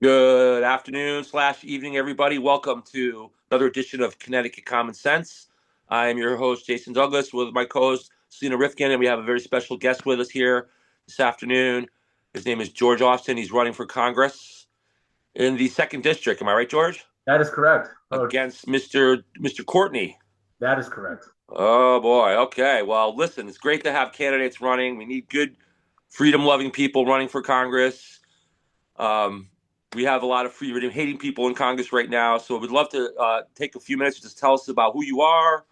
Good afternoon slash evening, everybody. Welcome to another edition of Connecticut Common Sense. I am your host, Jason Douglas, with my co-host, Selena Rifkin, and we have a very special guest with us here this afternoon. His name is George Austin. He's running for Congress in the 2nd District. Am I right, George? That is correct. Against Mr. Courtney. That is correct. Oh, boy. Okay. Well, listen, it's great to have candidates running. We need good, freedom-loving people running for Congress. We have a lot of freedom-hating people in Congress right now, so we'd love to take a few minutes to just tell us about who you are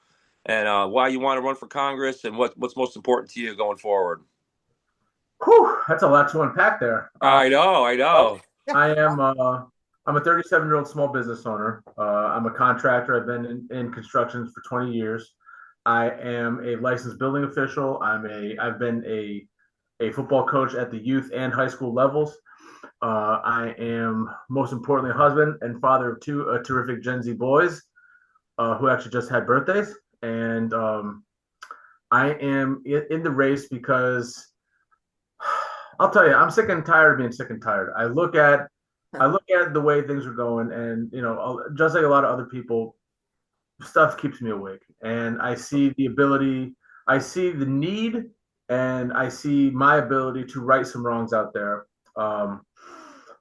and why you want to run for Congress and what's most important to you going forward. Whew, that's a lot to unpack there. I know. I'm a 37-year-old small business owner. I'm a contractor. I've been in construction for 20 years. I am a licensed building official. I've been a football coach at the youth and high school levels. I am most importantly a husband and father of two terrific Gen Z boys who actually just had birthdays. And I am in the race because I'll tell you, I'm sick and tired of being sick and tired. I look at the way things are going, and just like a lot of other people, stuff keeps me awake. And I see the ability, I see the need, and I see my ability to right some wrongs out there.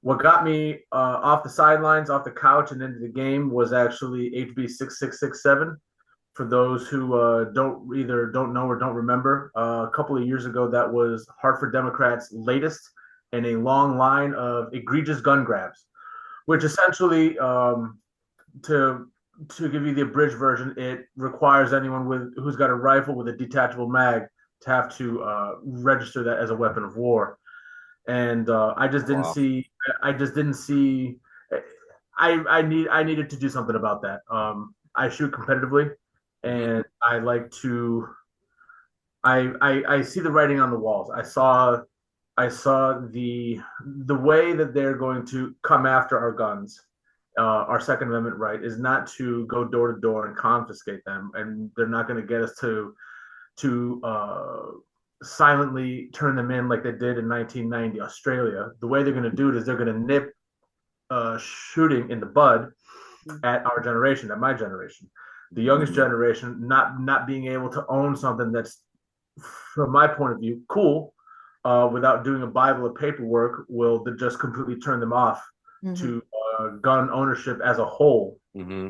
What got me off the sidelines, off the couch, and into the game was actually HB 6667. For those who don't know or don't remember, a couple of years ago, that was Hartford Democrats' latest in a long line of egregious gun grabs, which essentially, to give you the abridged version, it requires anyone who's got a rifle with a detachable mag to have to register that as a weapon of war. And I just didn't Wow. see. I just didn't see. I needed to do something about that. I shoot competitively, and I like to. I see the writing on the walls. I saw the way that they're going to come after our guns. Our Second Amendment right is not to go door to door and confiscate them, and they're not going to get us to silently turn them in like they did in 1990 Australia. The way they're going to do it is they're going to nip shooting in the bud at our generation, at my generation, the youngest generation, not being able to own something that's, from my point of view, cool, without doing a Bible of paperwork, will just completely turn them off to gun ownership as a whole. Mm-hmm.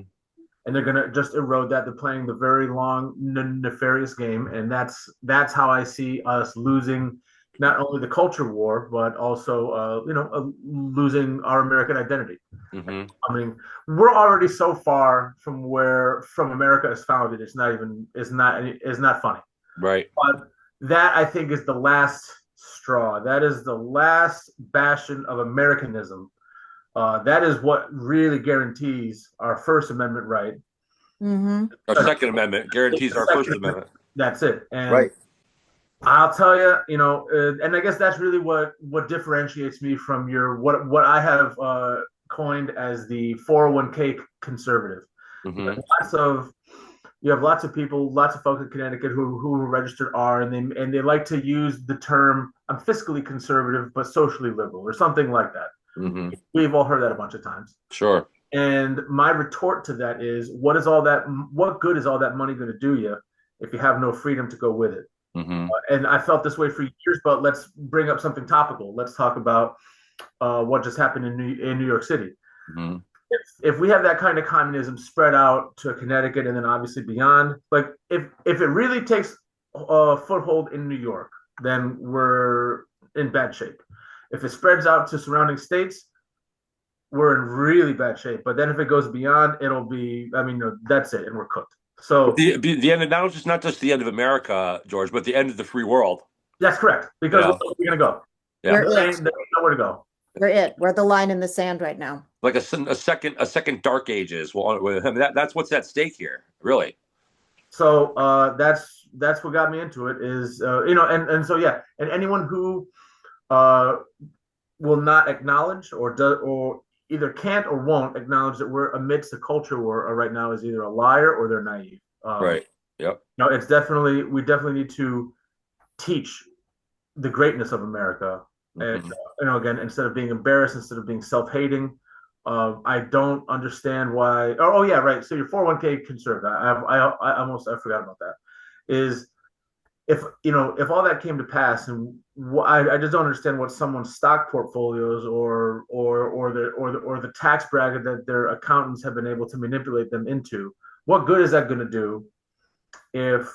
And they're going to just erode that. They're playing the very long, nefarious game, and that's how I see us losing not only the culture war, but also losing our American identity. Mm-hmm. I mean, we're already so far from America is founded. It's not funny. Right. But that, I think, is the last straw. That is the last bastion of Americanism. That is what really guarantees our First Amendment right. Our Second Amendment guarantees our First Amendment. That's it. And Right. I'll tell you, and I guess that's really what differentiates me from what I have coined as the 401k conservative. Mm-hmm. You have lots of people, lots of folks in Connecticut who are registered R, and they like to use the term "I'm fiscally conservative but socially liberal" or something like that. Mm-hmm. We've all heard that a bunch of times. Sure. And my retort to that is, what good is all that money going to do you if you have no freedom to go with it? Mm-hmm. And I felt this way for years, but let's bring up something topical. Let's talk about what just happened in New York City. Mm-hmm. If we have that kind of communism spread out to Connecticut and then obviously beyond, like if it really takes a foothold in New York, then we're in bad shape. If it spreads out to surrounding states, we're in really bad shape. But then if it goes beyond, it'll be, that's it, and we're cooked. So The end of now is not just the end of America, George, but the end of the free world. that's correct, because Yeah. we're going to go. Yeah. There's nowhere to go. We're the line in the sand right now. Like a second Dark Ages. Well, I mean, that's what's at stake here, really. So that's what got me into it is and so yeah, and anyone who will not acknowledge or either can't or won't acknowledge that we're amidst a culture war right now is either a liar or they're naive. Right. Yep. We definitely need to teach the greatness of America, and again, instead of being embarrassed, instead of being self-hating. I don't understand why. Oh, yeah, right. So your 401k conserved. I forgot about that. Is if all that came to pass, and I just don't understand what someone's stock portfolios or the tax bracket that their accountants have been able to manipulate them into. What good is that going to do if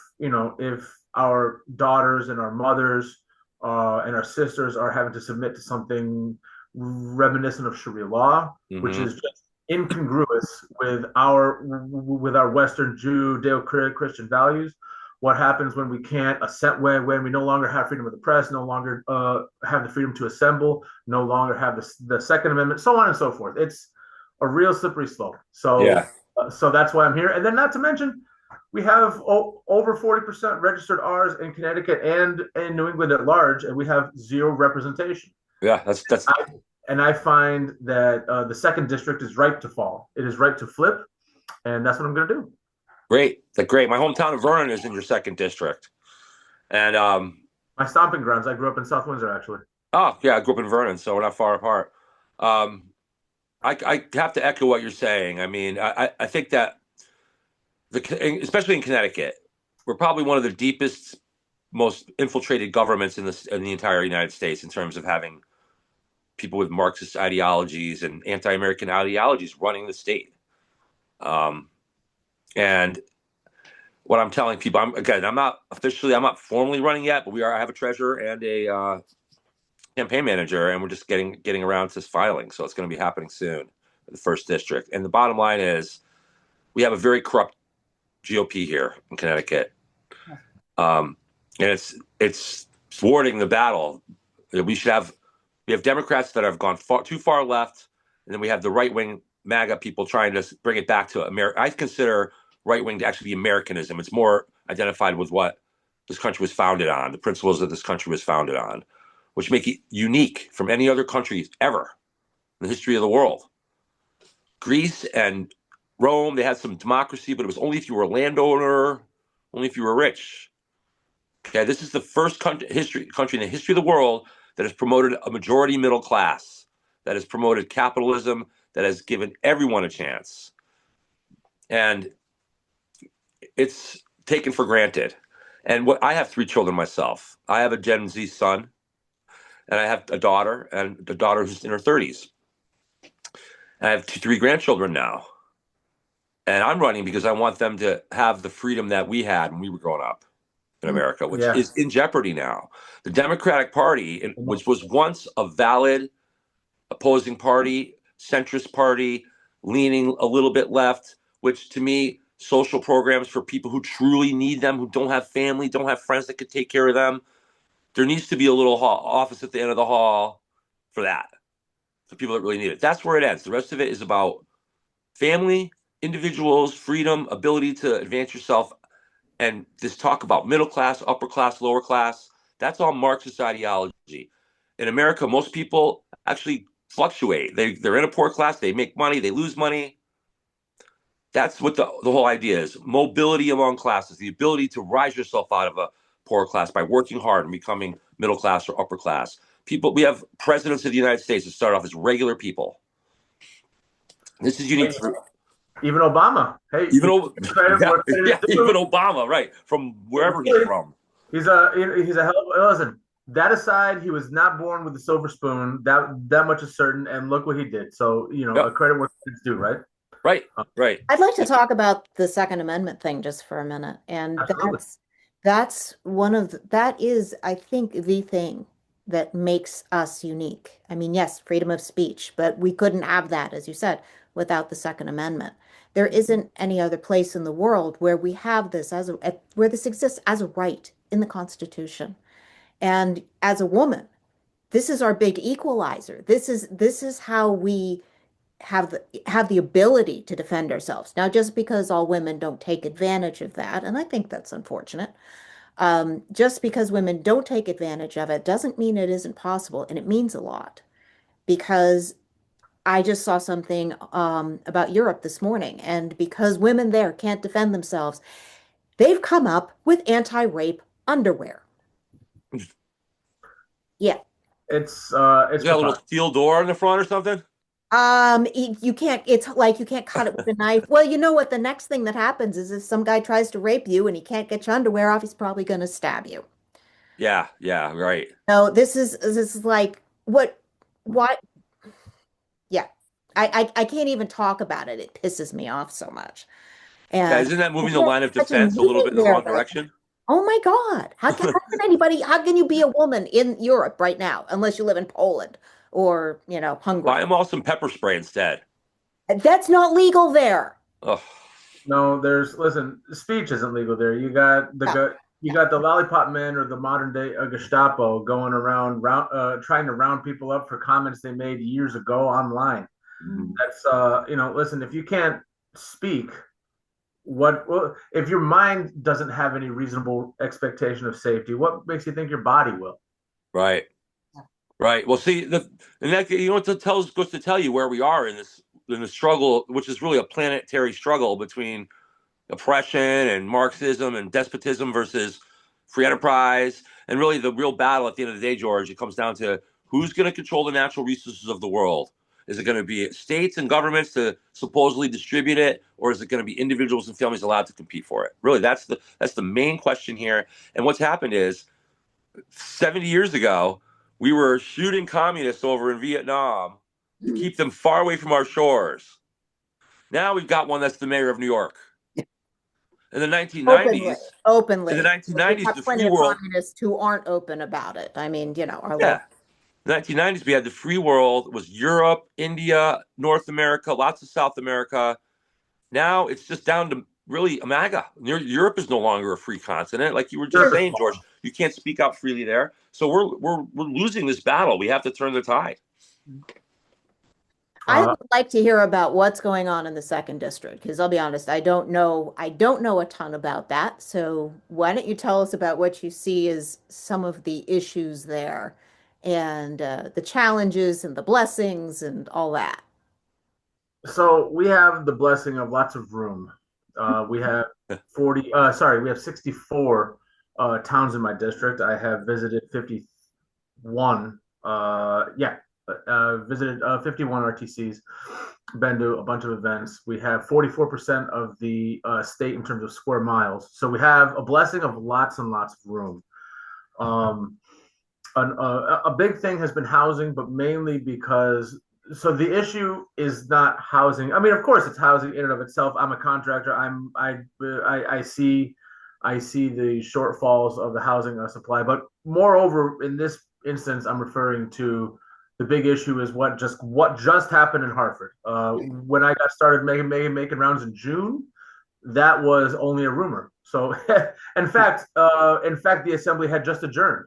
our daughters and our mothers and our sisters are having to submit to something reminiscent of Sharia law, which Hmm. is just incongruous with our Western Judeo-Christian values. What happens when we can't assent when we no longer have freedom of the press, no longer have the freedom to assemble, no longer have the Second Amendment, so on and so forth. It's a real slippery slope. Yeah. So that's why I'm here. And then, not to mention, we have over 40% registered R's in Connecticut and in New England at large, and we have zero representation. Yeah. That's I find that the second district is ripe to fall. It is ripe to flip, and that's what I'm going to do. great. That's great. My hometown of Vernon is in your second district, and My stomping grounds. I grew up in South Windsor, actually. oh yeah, I grew up in Vernon, so we're not far apart. Um, I have to echo what you're saying. I mean, I think that especially in Connecticut, we're probably one of the deepest, most infiltrated governments in the entire United States in terms of having people with Marxist ideologies and anti-American ideologies running the state. Um, and what I'm telling people, I'm not formally running yet, but I have a treasurer and a campaign manager, and we're just getting around to filing. So it's going to be happening soon, the first district. And the bottom line is, we have a very corrupt GOP here in Connecticut, um, and it's thwarting the battle. We have Democrats that have gone too far left, and then we have the right wing MAGA people trying to bring it back to America. I consider right wing to actually be Americanism. It's more identified with what this country was founded on, the principles that this country was founded on, which make it unique from any other country ever in the history of the world. Greece and Rome, they had some democracy, but it was only if you were a landowner, only if you were rich. Okay, this is the first country in the history of the world that has promoted a majority middle class, that has promoted capitalism, that has given everyone a chance. And it's taken for granted. And I have 3 children myself. I have a Gen Z son, and I have a daughter, and a daughter who's in her 30s. And I have 3 grandchildren now. And I'm running because I want them to have the freedom that we had when we were growing up in America, which Yeah. is in jeopardy now. The Democratic Party, which was once a valid opposing party, centrist party, leaning a little bit left, which to me, social programs for people who truly need them, who don't have family, don't have friends that could take care of them. There needs to be a little office at the end of the hall for that, for people that really need it. That's where it ends. The rest of it is about family, individuals, freedom, ability to advance yourself, and this talk about middle class, upper class, lower class. That's all Marxist ideology. In America, most people actually fluctuate. They're in a poor class, they make money, they lose money. That's what the whole idea is. Mobility among classes, the ability to rise yourself out of a poor class by working hard and becoming middle class or upper class. We have presidents of the United States that start off as regular people. This is unique. Even Obama. Hey, Even even Obama, right? From wherever he's from. He's a hell of listen. That aside, he was not born with a silver spoon. That much is certain. And look what he did. So a credit where credit's due, right? Right, right. I'd like to talk about the Second Amendment thing just for a minute. And Absolutely. that is, I think, the thing that makes us unique. I mean, yes, freedom of speech, but we couldn't have that, as you said, without the Second Amendment. There isn't any other place in the world where we have this where this exists as a right in the Constitution. And as a woman, this is our big equalizer. This is how we have the ability to defend ourselves. Now, just because all women don't take advantage of that, and I think that's unfortunate, just because women don't take advantage of it doesn't mean it isn't possible, and it means a lot. Because I just saw something about Europe this morning, and because women there can't defend themselves, they've come up with anti-rape underwear. Yeah. It's Is that a little photography. steel door in the front or something? You can't, it's like you can't cut it with a knife. Well, you know what? The next thing that happens is if some guy tries to rape you and he can't get your underwear off, he's probably going to stab you. Yeah, yeah, right. No, this is like what? Yeah. I can't even talk about it. It pisses me off so much. Yeah, And isn't that moving it's the line of such a defense a little meeting bit in the there wrong right now. direction? Oh my God. How can you be a woman in Europe right now unless you live in Poland or, Buy Hungary? them all some pepper spray instead. That's not legal there. Ugh. No, listen, speech isn't legal there. No, You no. got the lollipop man or the modern day Gestapo going around trying to round people up for comments they made years ago online. Mhm. Listen, if you can't speak, well, if your mind doesn't have any reasonable expectation of safety, what makes you think your body will? Right, right. Well, see, and that you know what to tell goes to tell you where we are in the struggle, which is really a planetary struggle between oppression and Marxism and despotism versus free enterprise. And really, the real battle at the end of the day, George, it comes down to who's going to control the natural resources of the world. Is it going to be states and governments to supposedly distribute it, or is it going to be individuals and families allowed to compete for it? Really, that's the main question here. And what's happened is 70 years ago, we were shooting communists over in Vietnam to keep them far away from our shores. Now we've got one that's the mayor of New York. In the Openly, 1990s, in the openly. We 1990s, have the plenty free of world, communists who aren't open about it. I mean, our yeah, local. the 1990s, we had the free world, was Europe, India, North America, lots of South America. Now it's just down to really America. Europe is no longer a free continent. Like you were just Europe is saying, George, small. you can't speak out freely there. So we're losing this battle. We have to turn the tide. I Uh, would like to hear about what's going on in the second district because I'll be honest, I don't know a ton about that. So why don't you tell us about what you see as some of the issues there and the challenges and the blessings and all that. so we have the blessing of lots of room. We have 64 towns in my district. I have visited 51. Visited 51 RTCs, been to a bunch of events. We have 44% of the state in terms of square miles. So we have a blessing of lots and lots of room. Um, a big thing has been housing, but mainly because the issue is not housing. I mean, of course, it's housing in and of itself. I'm a contractor. I see the shortfalls of the housing supply, but moreover, in this instance, I'm referring to the big issue is what just happened in Hartford. When I got started making rounds in June, that was only a rumor. So, in fact, the assembly had just adjourned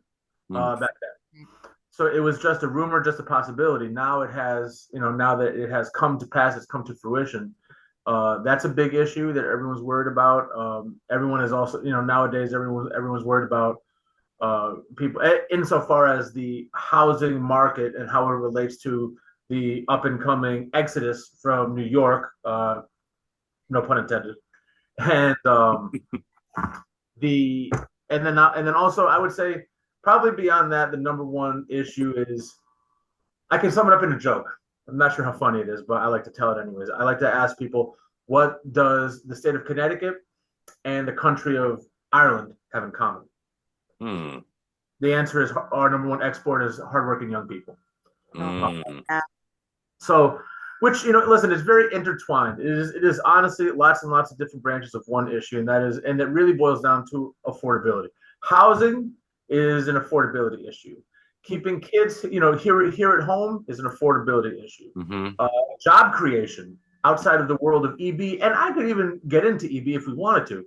Mm. back then. So it was just a rumor, just a possibility. Now now that it has come to pass, it's come to fruition. That's a big issue that everyone's worried about. Everyone is also, nowadays everyone's worried about people insofar as the housing market and how it relates to the up and coming exodus from New York. No pun intended. And the and then also I would say probably beyond that, the number one issue is I can sum it up in a joke. I'm not sure how funny it is, but I like to tell it anyways. I like to ask people, what does the state of Connecticut and the country of Ireland have in common? Mm. The answer is our number one export is hardworking young people. Oh, Uh, Mm. so, which listen, it's very intertwined. It is honestly lots and lots of different branches of one issue, and it really boils down to affordability. Housing is an affordability issue. Keeping kids, here at home is an affordability issue. Hmm. Uh, Job creation outside of the world of EB, and I could even get into EB if we wanted to.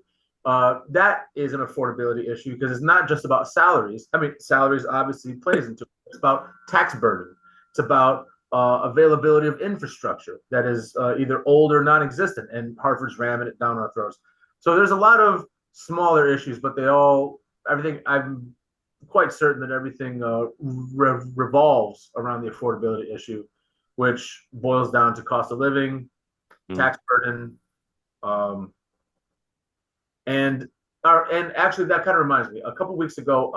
That is an affordability issue because it's not just about salaries. I mean, salaries obviously plays into it. It's about tax burden. It's about availability of infrastructure that is either old or non-existent, and Hartford's ramming it down our throats. So there's a lot of smaller issues, but everything. I'm quite certain that everything revolves around the affordability issue, which boils down to cost of living, Mm. tax burden, um, and And actually, that kind of reminds me. A couple weeks ago,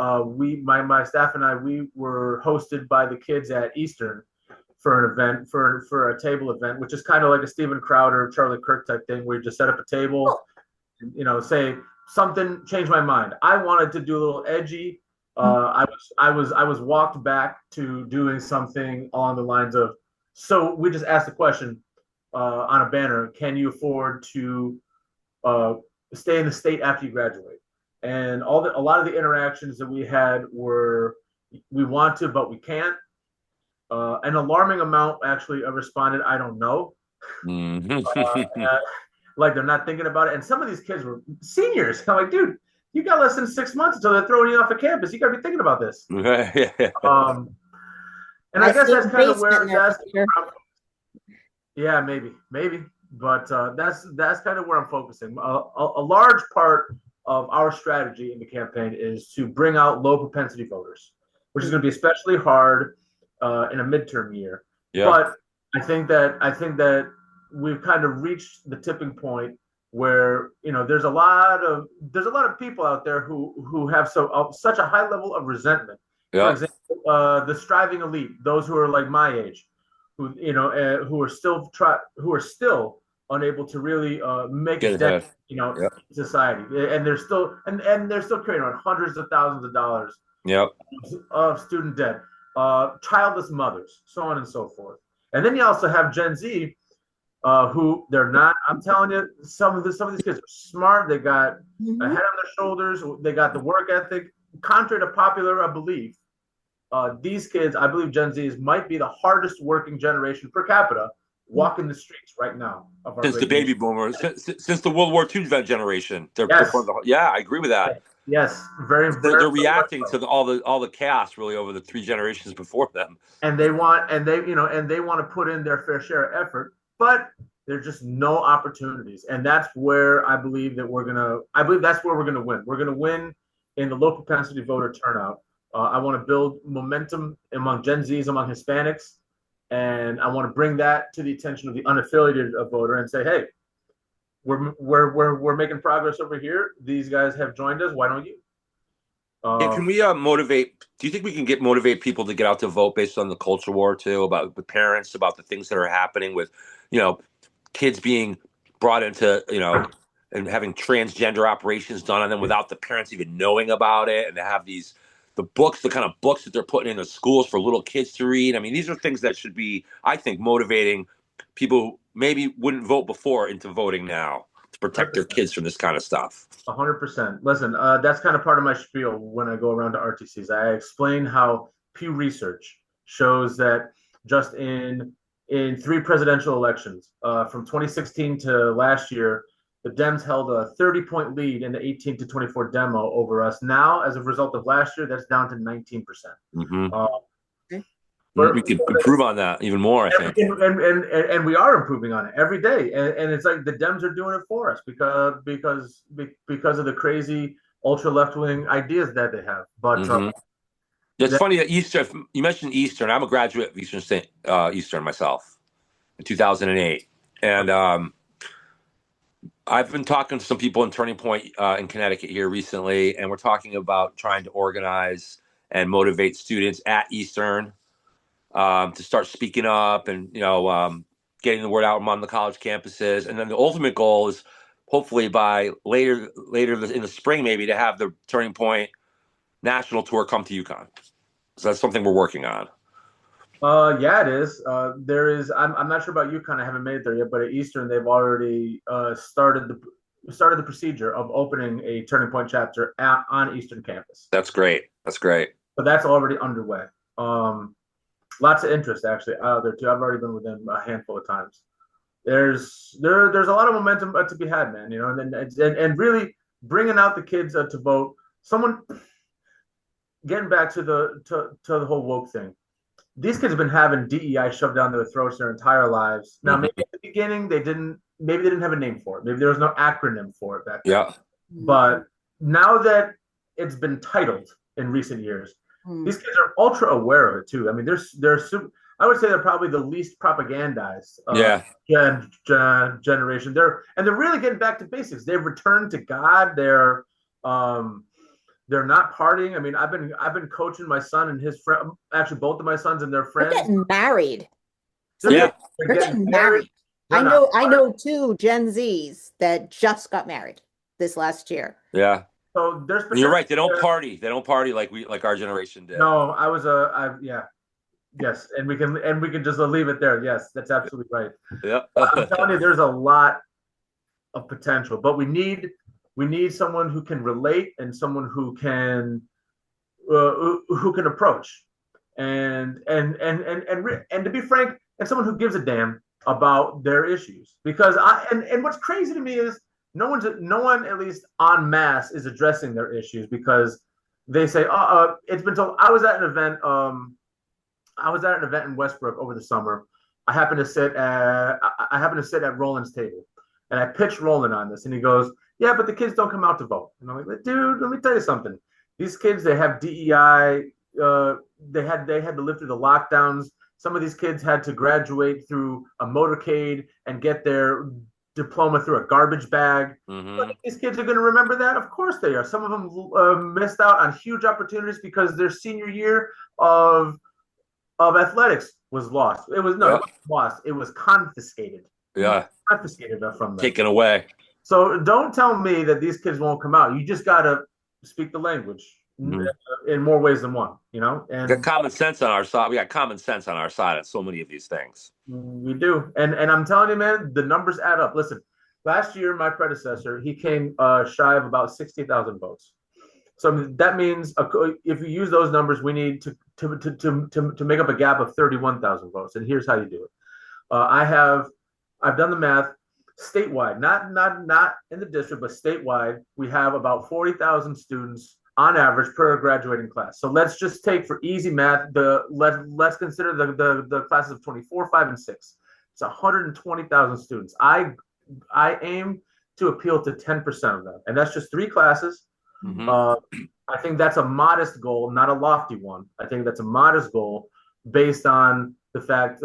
my staff and I, we were hosted by the kids at Eastern for an event, for a table event, which is kind of like a Steven Crowder, Charlie Kirk type thing, where you just set up a table, say something changed my mind. I wanted to do a little edgy. I was walked back to doing something along the lines of, so we just asked the question on a banner: can you afford to uh, stay in the state after you graduate? And a lot of the interactions that we had were, we want to, but we can't. An alarming amount actually responded, I don't know. Mhm. Like they're not thinking about it. And some of these kids were seniors. I'm like, dude, you got less than 6 months until they're throwing you off of campus. You got to be thinking about this. Um, and I guess see that's a kind of basement where in their picture. yeah, maybe. But that's kind of where I'm focusing. A large part of our strategy in the campaign is to bring out low propensity voters, which is going to be especially hard in a midterm year. Yeah. But I think that we've kind of reached the tipping point where there's a lot of people out there who have such a high level of resentment. For Yeah. example, the striving elite, those who are like my age, who are still unable to really make a Get dent, ahead. Yep. in society, and they're still carrying around hundreds of thousands of dollars Yep. of student debt, childless mothers, so on and so forth. And then you also have Gen Z, who they're not. I'm telling you, some of these kids are smart. They got a head on their shoulders. They got the work ethic. Contrary to popular belief, these kids, I believe Gen Zs might be the hardest working generation per capita walking the streets right now of our Since the great baby nation. boomers, since the World War II generation, they're Yes, one of the, yeah, I agree with that. yes, very, They're, very, they're very much reacting so. to all the chaos really over the three generations before them. And they want to put in their fair share of effort, but there's just no opportunities, and that's where I believe that's where we're gonna win. We're gonna win in the low propensity voter turnout. I want to build momentum among Gen Zs, among Hispanics, and I want to bring that to the attention of the unaffiliated voter and say, hey, we're making progress over here. These guys have joined us. Why don't you? Yeah, Uh, can we motivate? Do you think we can motivate people to get out to vote based on the culture war too, about the parents, about the things that are happening with, you know, kids being brought into, and having transgender operations done on them without the parents even knowing about it, and they have the kind of books that they're putting in the schools for little kids to read. I mean, these are things that should be, I think, motivating people who maybe wouldn't vote before into voting now to protect their 100%. kids from this kind of stuff. 100%. Listen, that's kind of part of my spiel when I go around to RTCs. I explain how Pew Research shows that just in three presidential elections, from 2016 to last year, the Dems held a 30-point lead in the 18 to 24 demo over us. Now, as a result of last year, that's down to 19%. Mm-hmm. Uh, We could improve on that even more, I think. and we are improving on it every day, and it's like the Dems are doing it for us because of the crazy ultra left wing ideas that they have. But Mm-hmm. It's that, funny that you mentioned Eastern. I'm a graduate of Eastern State, Eastern myself in 2008. And I've been talking to some people in Turning Point in Connecticut here recently, and we're talking about trying to organize and motivate students at Eastern to start speaking up and getting the word out among the college campuses. And then the ultimate goal is hopefully by later in the spring maybe to have the Turning Point national tour come to UConn. So that's something we're working on. yeah, it is. There is. I'm not sure about UConn. I haven't made it there yet, but at Eastern, they've already started the procedure of opening a Turning Point chapter on Eastern campus. That's great. That's great. So that's already underway. Lots of interest actually out there too. I've already been with them a handful of times. There's a lot of momentum to be had, man. And really bringing out the kids to vote. Someone getting back to the whole woke thing. These kids have been having DEI shoved down their throats their entire lives. Now, maybe Mm-hmm. at the beginning maybe they didn't have a name for it. Maybe there was no acronym for it back then. Yeah. But now that it's been titled in recent years, these kids are ultra aware of it too. I mean, I would say they're probably the least propagandized Yeah. generation. They're really getting back to basics. They've returned to God. They're They're not partying. I mean, I've been coaching my son and his friend, actually both of my sons and their They're friends. getting married. They're Some of Yeah. them, getting, they're they're getting getting married. married. They're not. I know two Gen Zs that just got married this last year. Yeah. So there's And you're potential right. They don't there. party. They don't party like our generation did. No, yeah, yes, and we can just leave it there. Yes, that's absolutely right. Yeah. I'm telling you, there's a lot of potential, but we need someone who can relate and someone who can approach and to be frank, and someone who gives a damn about their issues. Because and what's crazy to me is no one at least en masse is addressing their issues because they say, it's been told. I was at an event in Westbrook over the summer. I happened to sit at Roland's table, and I pitched Roland on this, and he goes, "Yeah, but the kids don't come out to vote." And I'm like, "Dude, let me tell you something. These kids, they have DEI. They had to live through the lockdowns. Some of these kids had to graduate through a motorcade and get their diploma through a garbage bag. Hmm. These kids are going to remember that. Of course they are. Some of them missed out on huge opportunities because their senior year of athletics was lost. It was no, Yeah. it wasn't lost. It was confiscated. Yeah. Confiscated from them. Taken away. So don't tell me that these kids won't come out. You just got to speak the language Mhm. in more ways than one, We got common sense on our side. We got common sense on our side on so many of these things. we do. And I'm telling you, man, the numbers add up. Listen, last year, my predecessor, he came shy of about 60,000 votes. So that means if you use those numbers, we need to make up a gap of 31,000 votes. And here's how you do it. I've done the math statewide, not in the district, but statewide. We have about 40,000 students on average per graduating class. So let's just take for easy math let's consider the classes of 24, 5, and 6. It's 120,000 students. I aim to appeal to 10% of them, and that's just 3 classes. Mhm. I think that's a modest goal, not a lofty one. I think that's a modest goal based on the fact,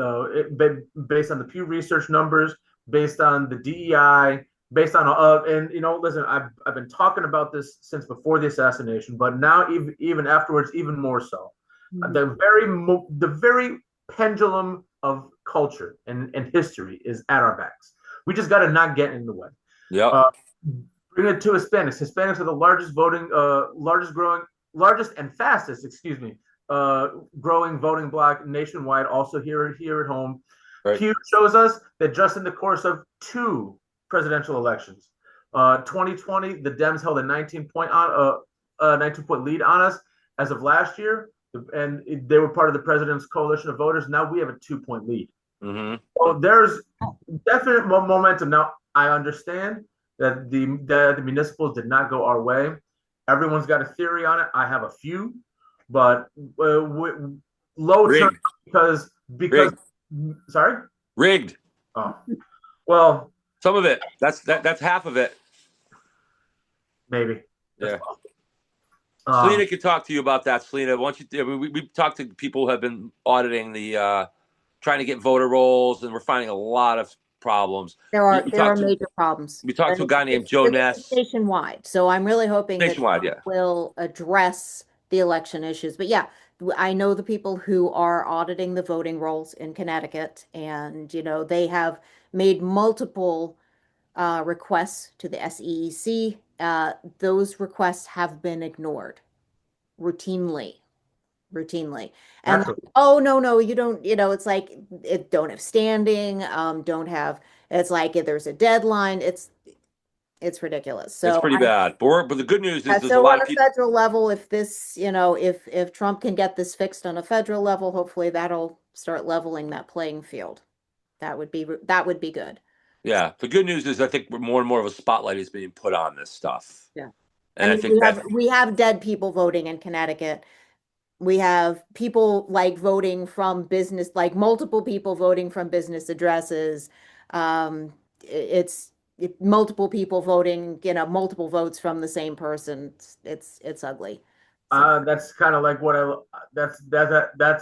based on the Pew Research numbers, based on the DEI, based on and listen, I've been talking about this since before the assassination, but now even afterwards, even more so. Mhm. The very pendulum of culture and history is at our backs. We just got to not get in the way. Yep. Bring it to Hispanics. Hispanics are the largest and fastest, growing voting bloc nationwide. Also here at home, Right. Pew shows us that just in the course of 2 presidential elections, 2020, the Dems held a 19-point lead on us. As of last year, and they were part of the president's coalition of voters. Now we have a 2-point lead. Mm-hmm. So there's definite momentum. Now I understand that the municipals did not go our way. Everyone's got a theory on it. I have a few, but low turn because Rigged. sorry, Rigged. oh well, Some of it. That's half of it. maybe. Yeah. Selena could talk to you about that. Selena, why don't you? We've talked to people who have been auditing trying to get voter rolls, and we're finding a lot of problems. There are major problems. We talked to a guy named Joe Ness. Nationwide. So I'm really hoping Nationwide, that will address the election issues. But yeah, I know the people who are auditing the voting rolls in Connecticut, and they have made multiple requests to the SEC. Those requests have been ignored routinely. And like, oh no, you don't, it's like it don't have standing, don't have, it's like if there's a deadline, it's ridiculous. So It's pretty bad. But the good news is there's a so lot on of a people. federal level, if this, if Trump can get this fixed on a federal level, hopefully that'll start leveling that playing field. That would be good. Yeah, the good news is I think more and more of a spotlight is being put on this stuff. Yeah. And I I mean, think we have dead people voting in Connecticut. We have people like voting from business, like multiple people voting from business addresses. It's multiple people voting, multiple votes from the same person. It's ugly. So. That's kind of like that's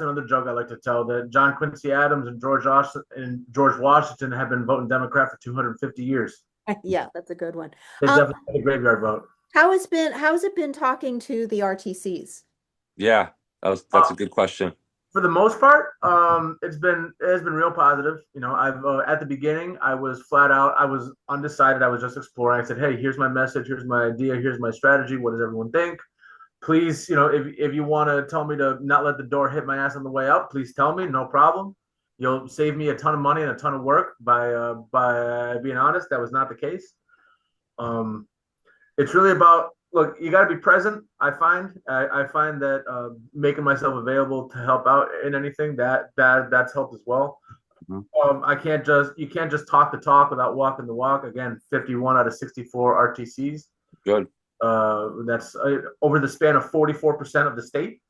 another joke I like to tell, that John Quincy Adams and George Washington have been voting Democrat for 250 years. Yeah, that's a good one. They definitely had a graveyard vote. How has it been talking to the RTCs? Yeah, that's a good question. For the most part, it has been real positive. I've at the beginning I was flat out, I was undecided, I was just exploring. I said, hey, here's my message, here's my idea, here's my strategy. What does everyone think? Please, if you want to tell me to not let the door hit my ass on the way up, please tell me, no problem. You'll save me a ton of money and a ton of work by being honest. That was not the case. Um, it's really about, look, you got to be present. I find that making myself available to help out in anything that's helped as well. Mhm. I can't just You can't just talk the talk without walking the walk. Again, 51 out of 64 RTCs. Good. That's over the span of 44% of the state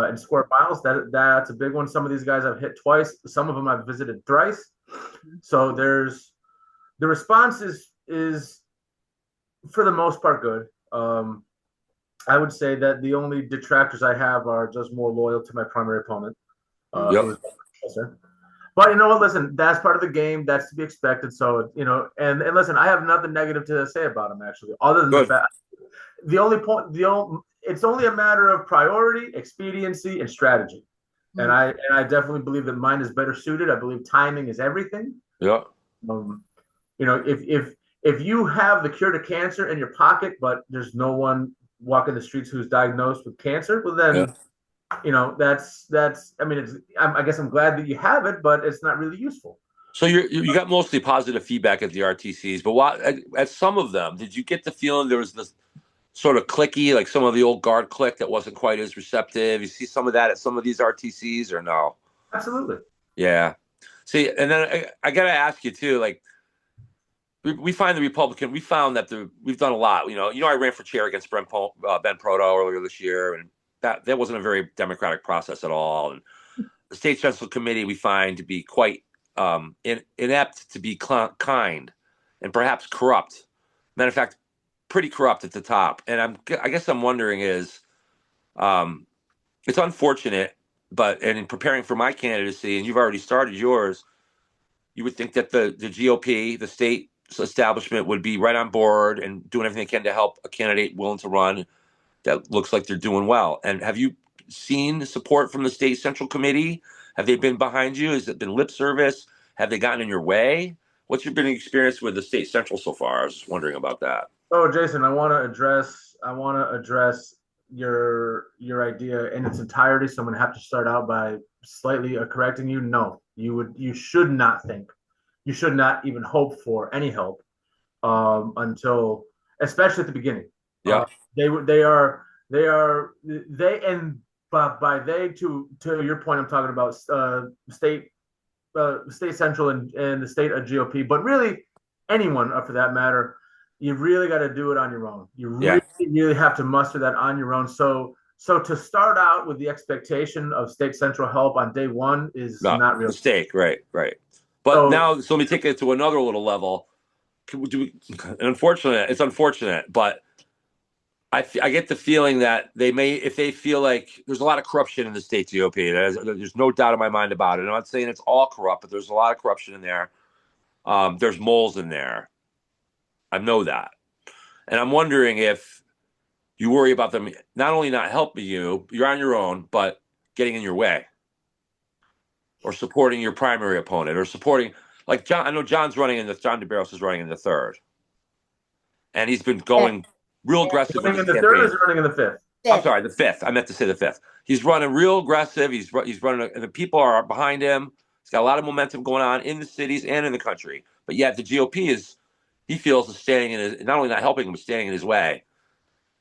in square miles. That's a big one. Some of these guys I've hit twice. Some of them I've visited thrice. So the response is for the most part good. I would say that the only detractors I have are just more loyal to my primary opponent, Yep. who is professor. But you know what? Listen, that's part of the game. That's to be expected. So and listen, I have nothing negative to say about him actually, other than the Good. fact the only point the only it's only a matter of priority, expediency, and strategy. And I definitely believe that mine is better suited. I believe timing is everything. Yeah. Um, if you have the cure to cancer in your pocket, but there's no one walking the streets who's diagnosed with cancer, well Yeah. then that's. I mean, I guess I'm glad that you have it, but it's not really useful. So you got mostly positive feedback at the RTCs, but at some of them, did you get the feeling there was this sort of clicky, like some of the old guard clique that wasn't quite as receptive? You see some of that at some of these RTCs, or no? Absolutely. Yeah. See, and then I got to ask you too, like we find the Republican, we found that we've done a lot. I ran for chair against Ben Proto earlier this year, and that wasn't a very democratic process at all. And the state central committee we find to be quite inept to be kind and perhaps corrupt. Matter of fact, pretty corrupt at the top. And I guess I'm wondering is, um, it's unfortunate, but and in preparing for my candidacy, and you've already started yours, you would think that the GOP, the state establishment, would be right on board and doing everything they can to help a candidate willing to run that looks like they're doing well. And have you seen support from the state central committee? Have they been behind you? Has it been lip service? Have they gotten in your way? What's your been experience with the state central so far? I was just wondering about that. Oh, Jason, I want to address your idea in its entirety. So I'm going to have to start out by slightly correcting you. No, you should not think, you should not even hope for any help until, especially at the beginning. Yeah, They and by they, to your point, I'm talking about state central and the state of GOP, but really anyone for that matter. You really got to do it on your own. You yeah, really have to muster that on your own. So to start out with the expectation of state central help on day one is no not real. mistake. Right, right. But So now, so let me take it to another little level. It's unfortunate, but I get the feeling that they may, if they feel like there's a lot of corruption in the state GOP. There's no doubt in my mind about it. I'm not saying it's all corrupt, but there's a lot of corruption in there. There's moles in there. I know that. And I'm wondering if you worry about them not only not helping you, you're on your own, but getting in your way or supporting your primary opponent or supporting, like John. I know John DeBarros is running in the third, and he's been going real aggressive with running his in the third campaign. is running in the fifth. I'm sorry, the fifth. I meant to say the fifth. He's running real aggressive. He's running, and the people are behind him. He's got a lot of momentum going on in the cities and in the country. But yet the GOP he feels, is standing in his, not only not helping him, but standing in his way.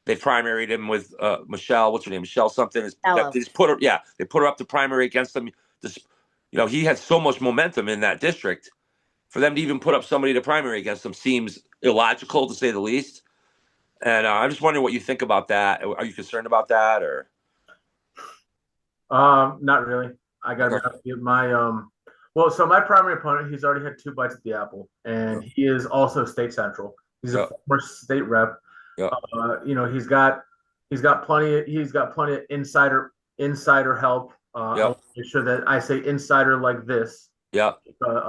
They primaried him with Michelle. What's her name? Michelle something. They just put her. Yeah, they put her up to primary against him. This, he had so much momentum in that district. For them to even put up somebody to primary against him seems illogical, to say the least. And I'm just wondering what you think about that. Are you concerned about that, or? Not really. I got to Okay. be honest with you. Well, so my primary opponent, he's already had two bites at the apple, and he is also state central. He's a former state rep. Yeah. He's got plenty of insider help. I want to make sure that I say insider like this. Yeah. But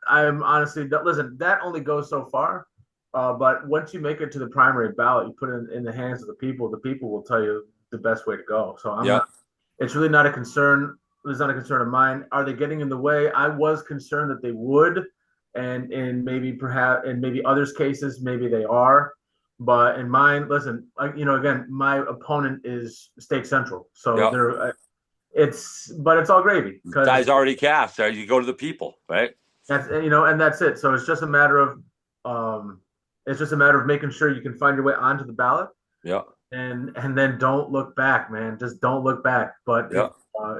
I'm honestly, listen, that only goes so far. But once you make it to the primary ballot, you put it in the hands of the people. The people will tell you the best way to go. So I'm Yeah. not. It's really not a concern. It's not a concern of mine. Are they getting in the way? I was concerned that they would, and in maybe perhaps in maybe others cases, maybe they are. But in mine, listen, again, my opponent is Stake Central, so Yeah. it's all gravy because Guy's already cast. Right? You go to the people, right? and that's it. So um, it's just a matter of making sure you can find your way onto the ballot, Yeah. and then don't look back, man. Just don't look back. But Yeah.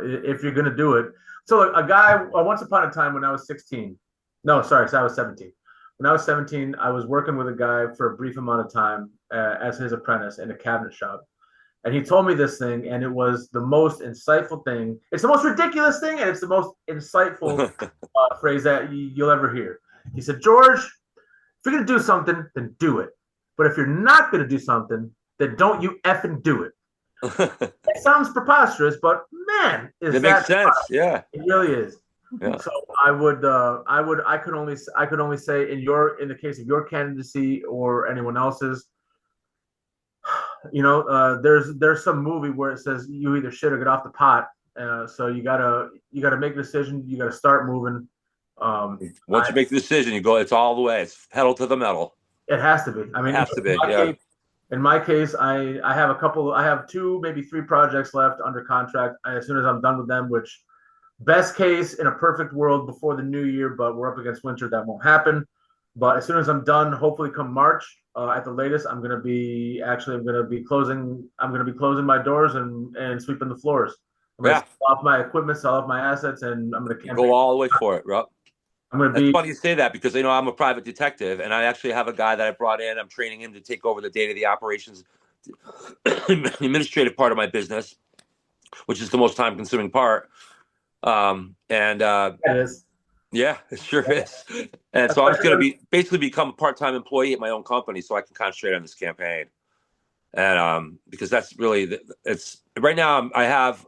if you're gonna do it, so a guy once upon a time when I was 16, no, sorry, so I was 17. When I was 17, I was working with a guy for a brief amount of time as his apprentice in a cabinet shop. And he told me this thing, and it was the most insightful thing. It's the most ridiculous thing, and it's the most insightful phrase that you'll ever hear. He said, George, if you're going to do something, then do it. But if you're not going to do something, then don't you effing do it. It sounds preposterous, but man, is It that makes sense. Yeah. it really is. Yeah. So I could only say in the case of your candidacy or anyone else's, there's some movie where it says you either shit or get off the pot. So you gotta make a decision. You gotta start moving. Once you make the decision, you go. It's all the way. It's pedal to the metal. It has to be. I It mean, has to be. Yeah. in my case, I have a couple. I have two, maybe three projects left under contract. As soon as I'm done with them, which best case in a perfect world before the new year, but we're up against winter, that won't happen. But as soon as I'm done, hopefully come March at the latest, I'm gonna be closing. I'm gonna be closing my doors and sweeping the floors. I'm gonna Yeah. sell off my equipment, sell off my assets, and I'm gonna Go campaign. all the way for it, Rob. I'm gonna That's be funny you say that because I'm a private detective, and I actually have a guy that I brought in. I'm training him to take over the day-to-day operations, the administrative part of my business, which is the most time-consuming part. And that is. yeah, it sure is. And so I'm just going to be basically become a part-time employee at my own company, so I can concentrate on this campaign. And because that's really it's right now I have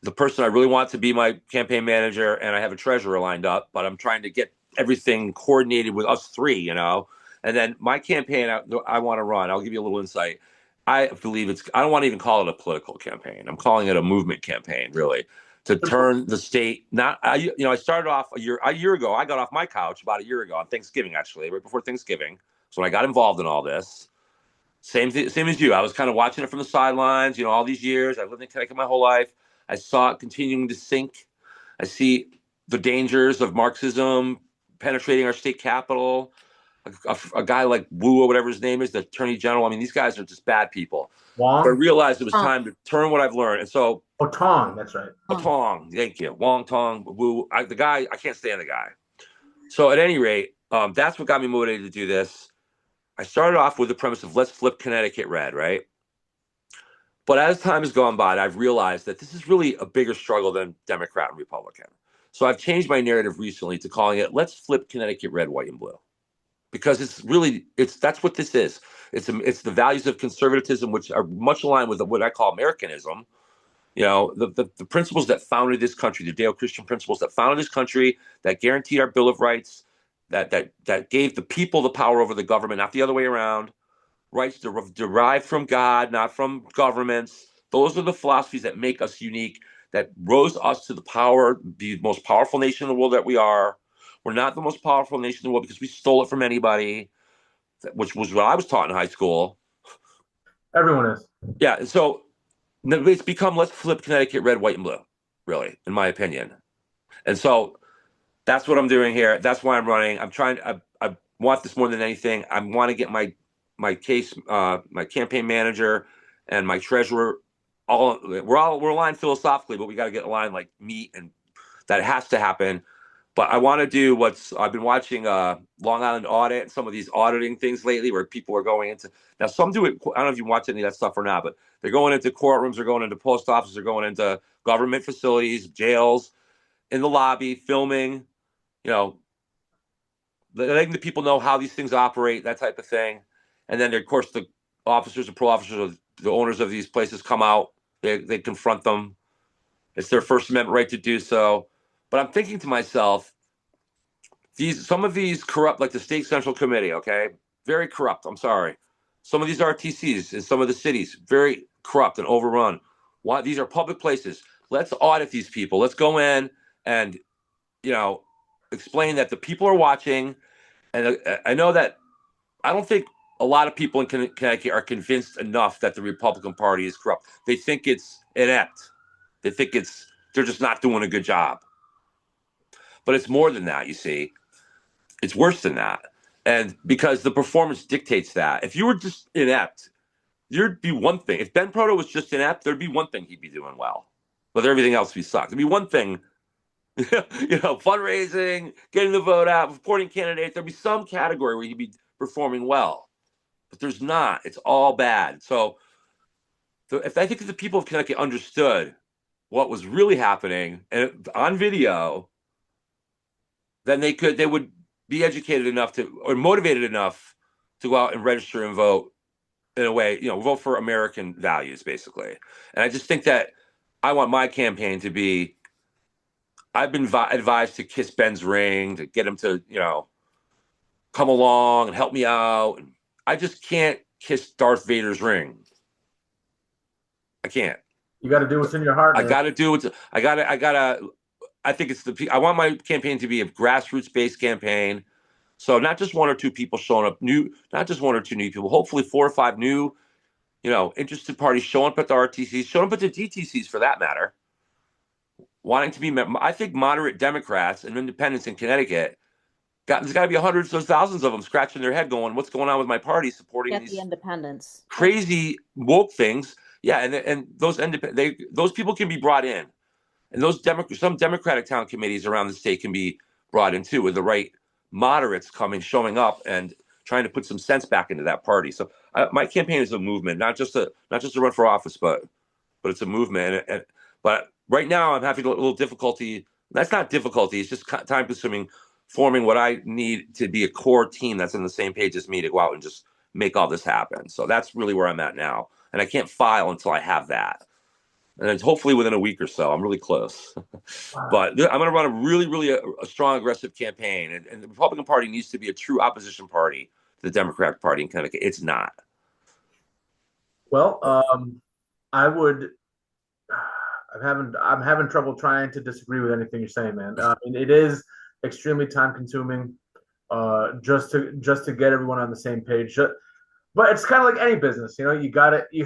the person I really want to be my campaign manager, and I have a treasurer lined up, but I'm trying to get everything coordinated with us three. And then my campaign I want to run. I'll give you a little insight. I believe I don't want to even call it a political campaign. I'm calling it a movement campaign, really, to turn the state. I started off a year ago. I got off my couch about a year ago on Thanksgiving, actually, right before Thanksgiving. So when I got involved in all this, same as you. I was kind of watching it from the sidelines. All these years I've lived in Connecticut my whole life. I saw it continuing to sink. I see the dangers of Marxism penetrating our state capital. A guy like Wu or whatever his name is, the attorney general. I mean, these guys are just bad people. So I Wong. realized it was time to turn what I've learned. And so, Oh, Tong. That's right. Tong, thank you, Wong Tong, Wu. The guy, I can't stand the guy. So at any rate, that's what got me motivated to do this. I started off with the premise of let's flip Connecticut red, right? But as time has gone by, I've realized that this is really a bigger struggle than Democrat and Republican. So I've changed my narrative recently to calling it "Let's flip Connecticut red, white, and blue," because that's what this is. It's the values of conservatism, which are much aligned with what I call Americanism. The principles that founded this country, the Judeo-Christian principles that founded this country, that guaranteed our Bill of Rights, that gave the people the power over the government, not the other way around. Rights derived from God, not from governments. Those are the philosophies that make us unique, that rose us to the power, the most powerful nation in the world that we are. We're not the most powerful nation in the world because we stole it from anybody, which was what I was taught in high school. Everyone is. Yeah, so it's become let's flip Connecticut red, white, and blue, really, in my opinion. And so that's what I'm doing here. That's why I'm running. I want this more than anything. I want to get my campaign manager and my treasurer we're aligned philosophically, but we got to get aligned like meat, and that has to happen. But I want to do I've been watching Long Island Audit and some of these auditing things lately where people are going into, now some do it, I don't know if you watch any of that stuff or not, but they're going into courtrooms, they're going into post offices, they're going into government facilities, jails, in the lobby, filming, you know, letting the people know how these things operate, that type of thing. And then, of course, the officers and pro officers, the owners of these places come out. They confront them. It's their First Amendment right to do so. But I'm thinking to myself, some of these corrupt, like the State Central Committee, okay? very corrupt. I'm sorry. Some of these RTCs in some of the cities, very corrupt and overrun. Why? These are public places. Let's audit these people. Let's go in and, explain that the people are watching. And I know that I don't think a lot of people in Connecticut are convinced enough that the Republican Party is corrupt. They think it's inept. They think they're just not doing a good job. But it's more than that, you see. It's worse than that. And because the performance dictates that. If you were just inept, there'd be one thing. If Ben Proto was just inept, there'd be one thing he'd be doing well. But everything else would suck. There'd be one thing, fundraising, getting the vote out, supporting candidates. There'd be some category where he'd be performing well. But there's not. It's all bad. So if I think if the people of Connecticut understood what was really happening and on video, then they would be educated enough or motivated enough to go out and register and vote in a way, vote for American values, basically. And I just think that I want my campaign to be, I've been advised to kiss Ben's ring, to get him to, come along and help me out. And I just can't kiss Darth Vader's ring. I can't. You got to do what's in your heart, man. I got to do it. I think I want my campaign to be a grassroots based campaign. So not just one or two people showing up not just one or two new people, hopefully 4 or 5 new, interested parties showing up at the RTCs, showing up at the DTCs for that matter, wanting to be, I think moderate Democrats and independents in Connecticut, there's got to be hundreds of thousands of them scratching their head going, what's going on with my party supporting these the independents, crazy woke things. Yeah. And those people can be brought in. And some Democratic town committees around the state can be brought in too, with the right moderates showing up and trying to put some sense back into that party. So my campaign is a movement, not just a run for office, but it's a movement. But right now I'm having a little difficulty. That's not difficulty. It's just time consuming, forming what I need to be a core team that's on the same page as me to go out and just make all this happen. So that's really where I'm at now. And I can't file until I have that. And it's hopefully within a week or so. I'm really close. Wow. But I'm going to run a really a strong, aggressive campaign. And the Republican Party needs to be a true opposition party to the Democratic Party in Connecticut. It's not. Well, I'm having trouble trying to disagree with anything you're saying, man. It is extremely time consuming, just to get everyone on the same page. But it's kind of like any business, you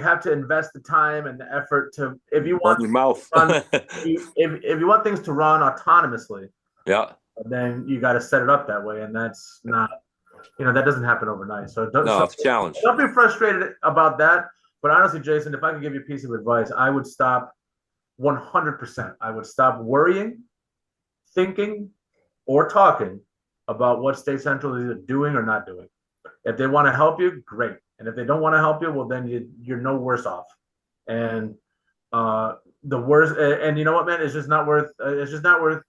have to invest the time and the effort to, if you want your mouth. if you want things to run autonomously, yeah, then you got to set it up that way. And that's not, that doesn't happen overnight. So it's a challenge. Don't be frustrated about that. But honestly, Jason, if I could give you a piece of advice, I would stop 100%. I would stop worrying, thinking, or talking about what State Central is either doing or not doing. If they want to help you, great. And if they don't want to help you, well, then you're no worse off. And the worst, and you know what, man, it's just not worth. It's just not worth.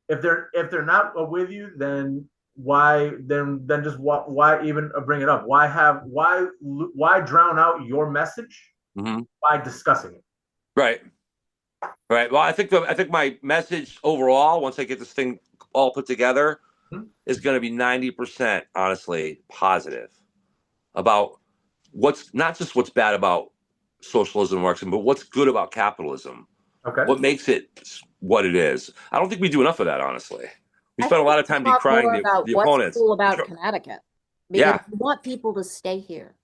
If they're not with you, then why even bring it up? Why drown out your message by discussing it? Right. Well, I think my message overall, once I get this thing all put together, is going to be 90%, honestly, positive about not just what's bad about socialism and Marxism, but what's good about capitalism. Okay. What makes it what it is. I don't think we do enough of that, honestly. We spend a lot of time decrying the opponents. What's cool about Connecticut? Because we want people to stay here.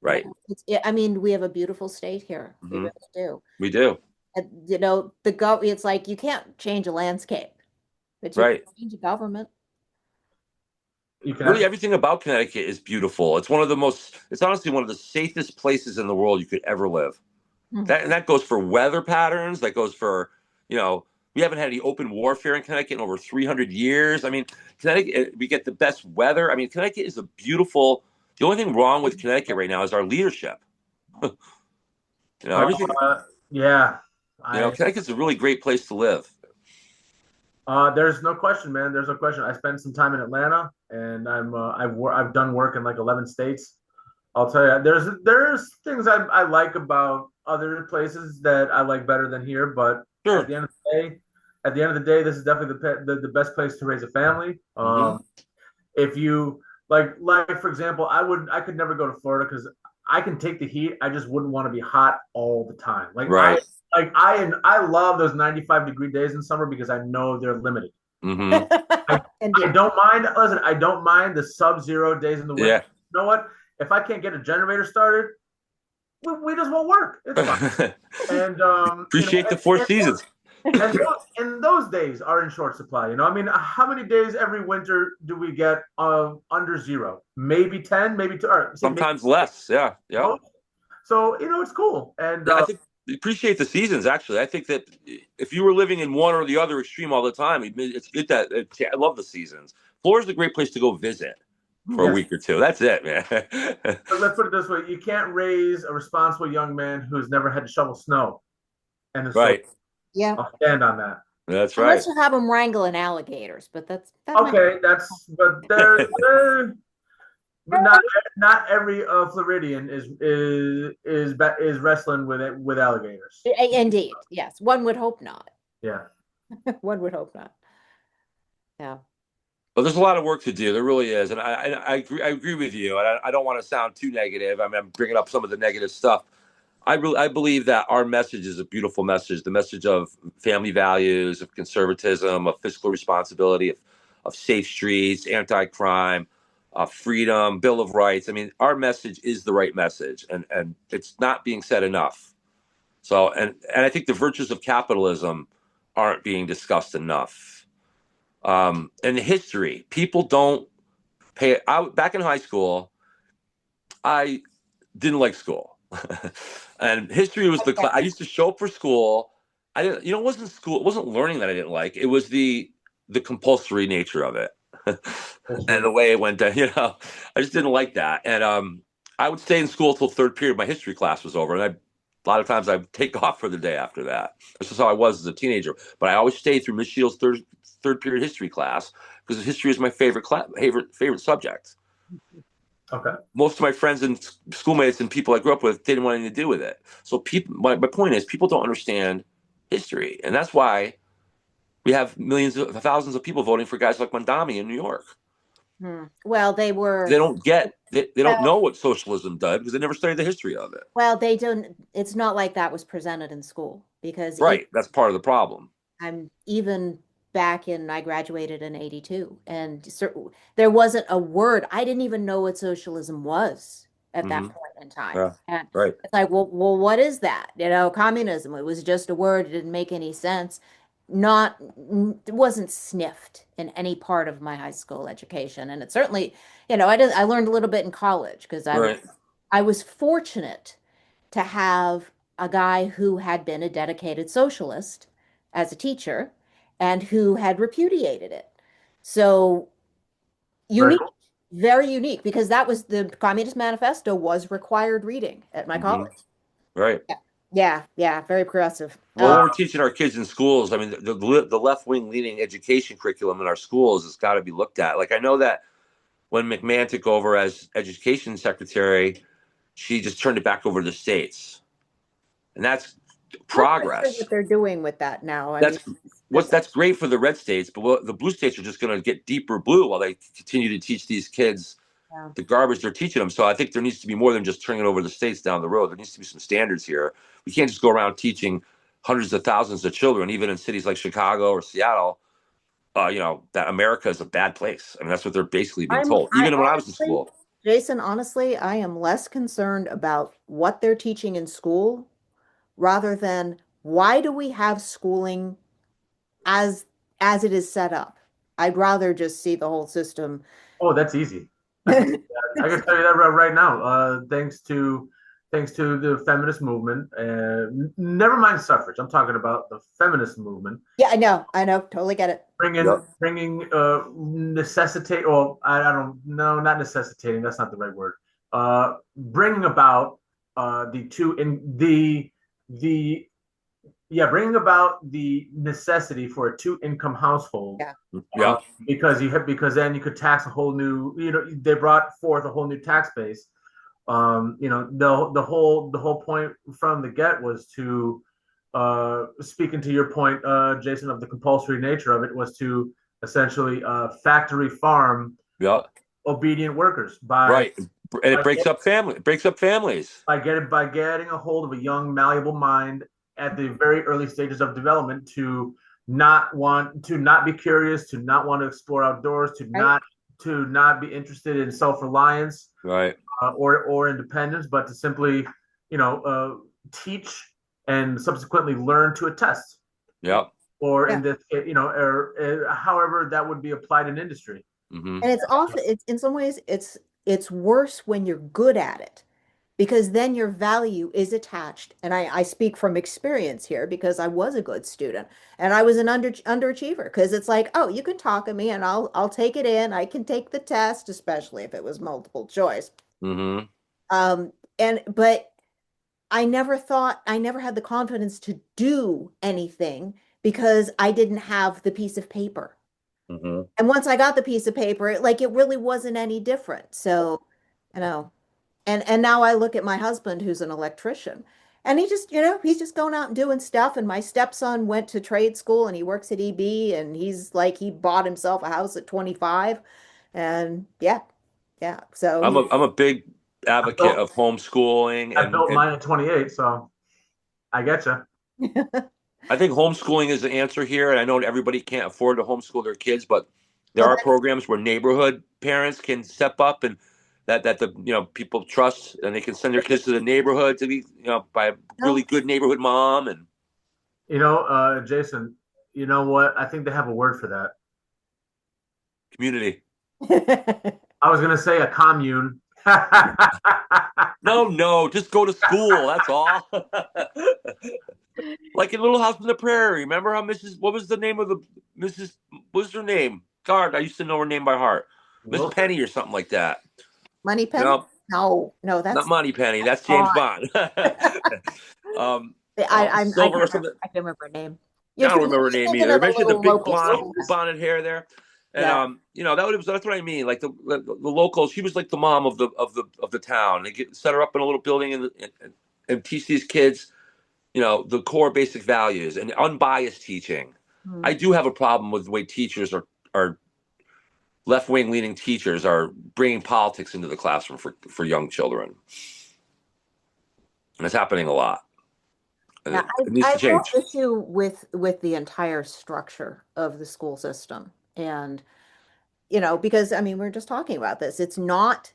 Right. We have a beautiful state here. We really do. We do. And, it's like you can't change a landscape, but you can change a government. Really, everything about Connecticut is beautiful. It's honestly one of the safest places in the world you could ever live. That goes for weather patterns. That goes for, we haven't had any open warfare in Connecticut in over 300 years. Connecticut, we get the best weather. Connecticut is the only thing wrong with Connecticut right now is our leadership. Everything. Connecticut's a really great place to live. There's no question, man. There's no question. I spent some time in Atlanta, and I've done work in like 11 states. I'll tell you, there's things I like about other places that I like better than here. But sure. At the end of the day, this is definitely the best place to raise a family. If you like for example, I could never go to Florida because I can take the heat. I just wouldn't want to be hot all the time. Right. I love those 95-degree days in summer because I know they're limited. Hmm. I, I Indeed. don't mind. Listen, I don't mind the sub-zero days in the winter. Yeah. You know what? If I can't get a generator started, we just won't work. It's fine. And Appreciate the four seasons. and those days are in short supply. I mean, how many days every winter do we get under zero? Maybe 10, maybe two, or say maybe. Sometimes less. Yeah. Yeah. So it's cool. And I think appreciate the seasons. Actually, I think that if you were living in one or the other extreme all the time, it's good that I love the seasons. Florida's a great place to go visit for a yes, week or two. That's it, man. but let's put it this way: you can't raise a responsible young man who's never had to shovel snow. And so Right. Yeah. I'll stand on that. That's right. Unless you have them wrangling alligators, but that might. Okay, but but not every Floridian is wrestling with alligators. Indeed. Yes. One would hope not. Yeah. One would hope not. Yeah. But there's a lot of work to do. There really is, and I agree with you. And I don't want to sound too negative. I mean, I'm bringing up some of the negative stuff. I believe that our message is a beautiful message. The message of family values, of conservatism, of fiscal responsibility, of safe streets, anti-crime, freedom, Bill of Rights. I mean, our message is the right message, and it's not being said enough. So, and I think the virtues of capitalism aren't being discussed enough. And history, people don't pay. Back in high school, I didn't like school. And history was the class. I used to show up for school. I didn't, it wasn't school. It wasn't learning that I didn't like. It was the compulsory nature of it, and the way it went down. I just didn't like that. And I would stay in school till third period. My history class was over, and a lot of times I'd take off for the day after that. This is how I was as a teenager. But I always stayed through Miss Shields' third period history class because history is my favorite subject. Okay. Most of my friends and schoolmates and people I grew up with didn't want anything to do with it. So my point is, people don't understand history, and that's why we have thousands of people voting for guys like Mondami in New York. Well, they were. They don't get. They don't know what socialism does because they never studied the history of it. Well, they don't. It's not like that was presented in school because Right. That's part of the problem. I'm even back in. I graduated in '82, and there wasn't a word. I didn't even know what socialism was at that point in time. Yeah. And Right. it's like, well, what is that? Communism. It was just a word. It didn't make any sense. It wasn't sniffed in any part of my high school education, and it certainly, I learned a little bit in college because Right. I was fortunate to have a guy who had been a dedicated socialist as a teacher and who had repudiated it. So Very unique, cool. very unique, because that was the Communist Manifesto was required reading at my college. Right. Yeah, very progressive. Well, when we're teaching our kids in schools, I mean, the left wing leaning education curriculum in our schools has got to be looked at. Like, I know that when McMahon took over as education secretary, she just turned it back over to the states, and that's progress. What they're doing with that now. That's great for the red states, but the blue states are just going to get deeper blue while they continue to teach these kids the garbage they're teaching them. So I think there needs to be more than just turning it over to the states down the road. There needs to be some standards here. We can't just go around teaching hundreds of thousands of children, even in cities like Chicago or Seattle, that America is a bad place. I mean, that's what they're basically being told. Even when I was in school. Jason, honestly, I am less concerned about what they're teaching in school rather than why do we have schooling as it is set up. I'd rather just see the whole system. Oh, that's easy. I can tell you that right now. Thanks to the feminist movement, never mind suffrage. I'm talking about the feminist movement. Yeah, I know, totally get it. Bringing necessitate. Well, I don't know, not necessitating. That's not the right word. Bringing about bringing about the necessity for a two-income household. Yeah. Because then you could tax a whole new. They brought forth a whole new tax base. The whole point from the get was to, speaking to your point, Jason, of the compulsory nature of it, was to essentially factory farm obedient workers Right. And it by breaks up family. It breaks up families. by getting a hold of a young malleable mind at the very early stages of development to not be curious, to not want to explore outdoors, Right. to not be interested in self-reliance Right. or independence, but to simply teach and subsequently learn to a test, Yep. or Yeah. in this or however that would be applied in industry. Hmm. And it's often, it's in some ways, it's worse when you're good at it because then your value is attached. And I speak from experience here because I was a good student and I was an underachiever because it's like, oh, you can talk at me and I'll take it in. I can take the test, especially if it was multiple choice. Hmm. Um, but I never had the confidence to do anything because I didn't have the piece of paper. Hmm. And once I got the piece of paper, it really wasn't any different. So, you know, and now I look at my husband who's an electrician and he's just going out and doing stuff. And my stepson went to trade school and he works at EB and he bought himself a house at 25. And yeah, yeah. So I'm a big I advocate built of homeschooling, I built and mine at 28, so I get you. I think homeschooling is the answer here. And I know everybody can't afford to homeschool their kids, but there well, are programs where neighborhood parents can step up and that the people trust, and they can send their kids to the neighborhood to be by a really no. good neighborhood mom and Jason, you know what? I think they have a word for that. community. I was gonna say a commune. No, no, just go to school. That's all. Like in Little House on the Prairie. Remember how what was the name of the Mrs. What was her name? God, I used to know her name by heart. Miss Wilson. Penny or something like that. Money Penny? No, No, no, not that's Monty Penny. That's James odd. Bond. um, I Silver or something. I can't remember her name. I don't remember her You're name thinking either. of a Maybe she had the little big local blonde schools. bonnet hair there, and Yeah. that's what I mean. Like the locals, she was like the mom of the town. Set her up in a little building and teach these kids, the core basic values and unbiased teaching. Hmm. I do have a problem with the way teachers are left wing leaning teachers are bringing politics into the classroom for young children, and it's happening a lot. And Yeah, it needs I to have real change. issue with the entire structure of the school system. And because I mean, we're just talking about this. It's not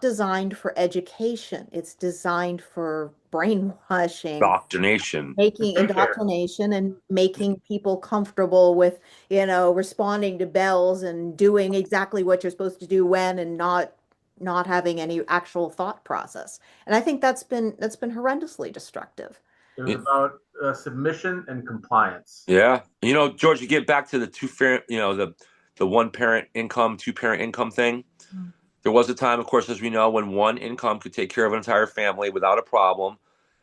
designed for education. It's designed for brainwashing, Indoctrination. making Daycare. indoctrination and making people comfortable with, responding to bells and doing exactly what you're supposed to do when and not having any actual thought process. And I think that's been horrendously destructive. It was about submission and compliance. Yeah. George, you get back to the two parent, the one parent income, two parent income thing. Mm. There was a time, of course, as we know, when one income could take care of an entire family without a problem.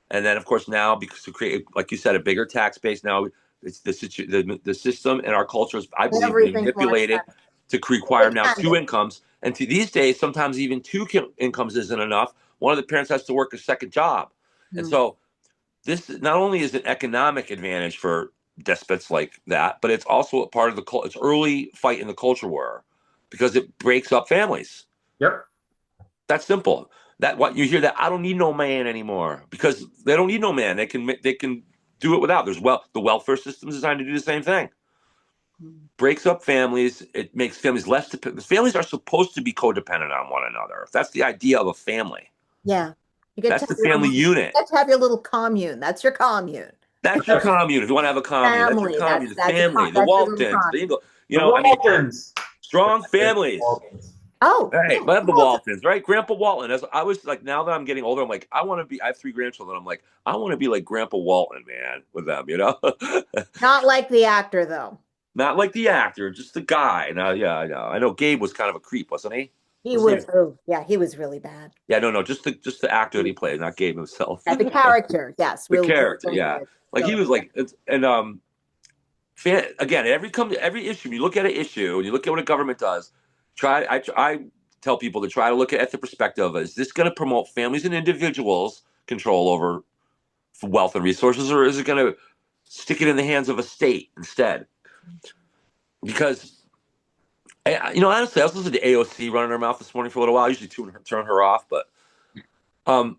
And then, of course, now because to create, like you said, a bigger tax base, now it's the system and our culture is, I believe, being Everything's more manipulated expensive. to require now two Independent. incomes. And to these days, sometimes even two incomes isn't enough. One of the parents has to work a second job. And Mm. so this not only is an economic advantage for despots like that, but it's also a part of it's early fight in the culture war because it breaks up families. Yep. That's simple. That what you hear that I don't need no man anymore because they don't need no man. They can do it without. The welfare system is designed to do the same thing. Mm. Breaks up families. It makes families less dependent. Families are supposed to be codependent on one another. That's the idea of a family. Yeah. That's the family You unit. get to have your little commune. That's your commune. That's your commune. If you want to have a commune, that's your Family. commune. The That's family, the that's your little Waltons, the commune. Ingle. The I mean, Waltons. strong families. Waltons. Oh, Hey, yeah. I have the Waltons, right? Grandpa Walton. As I was like, now that I'm getting older, I'm like, I want to be. I have three grandchildren. I'm like, I want to be like Grandpa Walton, man, with them. Not like the actor though. Not like the actor, just the guy. Now, yeah, I know. I know Gabe was kind of a creep, wasn't he? He What's his name? was, oh, yeah, he was really bad. Yeah, no, no, just the actor that he played, not Gabe himself. Yeah, the character, yes, The really, character, really yeah. good. Like he Really, was yeah. like, again, every issue, you look at an issue and you look at what a government does. I tell people to try to look at the perspective: is this going to promote families and individuals control over wealth and resources, or is it going to stick it in the hands of a state instead? Because Honestly, I was listening to AOC running her mouth this morning for a little while. I usually turn her off, but um,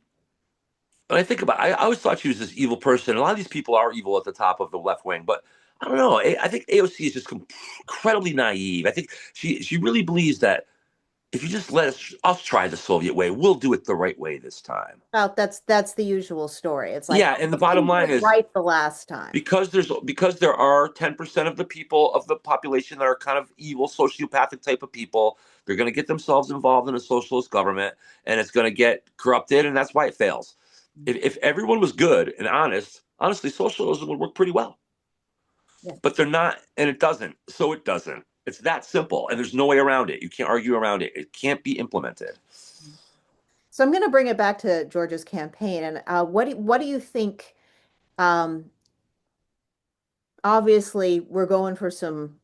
when I think about it, I always thought she was this evil person. A lot of these people are evil at the top of the left wing, but I don't know. I think AOC is just incredibly naive. I think she really believes that if you just let us try the Soviet way, we'll do it the right way this time. Well, that's the usual story. It's like, Yeah, and the we bottom didn't do line it is right the last time. because there are 10% of the people of the population that are kind of evil, sociopathic type of people. They're going to get themselves involved in a socialist government, and it's going to get corrupted, and that's why it fails. If everyone was good and honest, honestly, socialism would work pretty well. Yeah. But they're not, and it doesn't. So it doesn't. It's that simple, and there's no way around it. You can't argue around it. It can't be implemented. So I'm going to bring it back to Georgia's campaign, and what do you think? Um, Obviously, we're going for some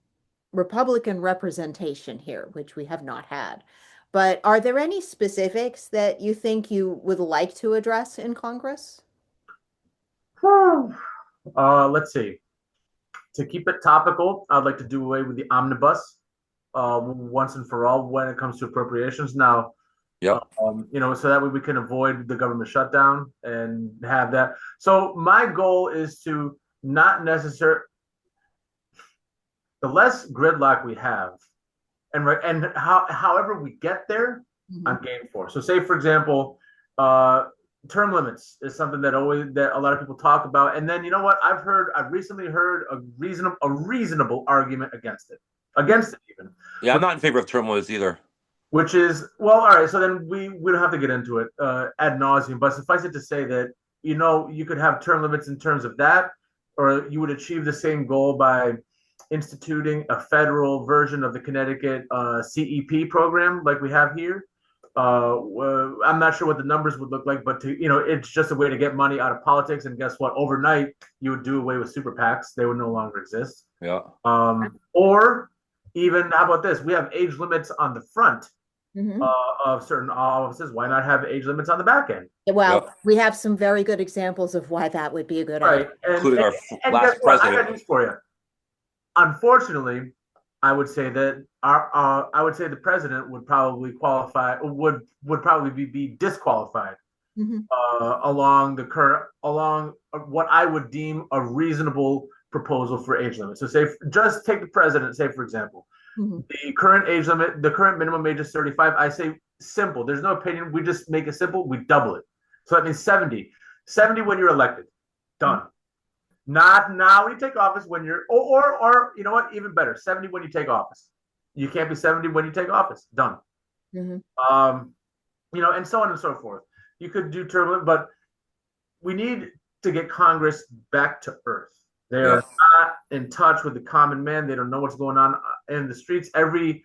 Republican representation here, which we have not had. But are there any specifics that you think you would like to address in Congress? Let's see. To keep it topical, I'd like to do away with the omnibus once and for all when it comes to appropriations. Now, Yep. so that way we can avoid the government shutdown and have that. So my goal is to not necessarily the less gridlock we have, however we get there, I'm game for. So, say for example, term limits is something that a lot of people talk about, and then you know what I've recently heard a reasonable argument against it, even. Yeah, I'm not in favor of term limits either. Which is, well, all right. So then we don't have to get into it ad nauseum, but suffice it to say that you could have term limits in terms of that, or you would achieve the same goal by instituting a federal version of the Connecticut CEP program like we have here. I'm not sure what the numbers would look like, but it's just a way to get money out of politics. And guess what? Overnight, you would do away with super PACs; they would no longer exist. Yeah. Or even, how about this? We have age limits on the front Mm-hmm. of certain offices. Why not have age limits on the back end? Well, Yep. we have some very good examples of why that would be a good Right. idea. Including our And last guess what? I president. got news for you. Unfortunately, I would say that the president would probably qualify, would probably be disqualified Mm-hmm. along what I would deem a reasonable proposal for age limit. So just take the president, say for example, Mm-hmm. the current age limit, the current minimum age is 35. I say simple. There's no opinion. We just make it simple. We double it. So that means 70. 70 when you're elected. Done. Not now when you take office, when you're, or you know what, even better, 70 when you take office. You can't be 70 when you take office. Done. Mm-hmm. And so on and so forth. You could do term limit, but we need to get Congress back to earth. They're not in touch with the common man. They don't know what's going on in the streets. Every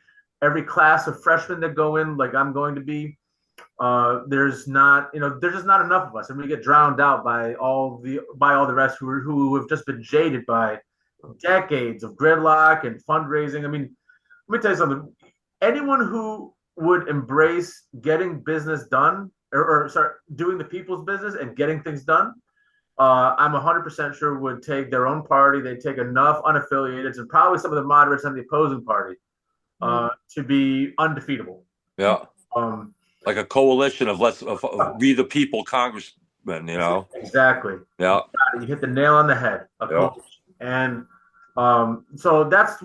class of freshmen that go in, like I'm going to be, there's just not enough of us, and we get drowned out by all the rest who have just been jaded by decades of gridlock and fundraising. I mean, let me tell you something. Anyone who would embrace getting business done, or sorry, doing the people's business and getting things done, I'm 100% sure would take their own party. They'd take enough unaffiliated and probably some of the moderates on the opposing party to be undefeatable. Yeah. Like a coalition of we the people congressmen, Exactly. Yeah. You hit the nail on the head. And so that's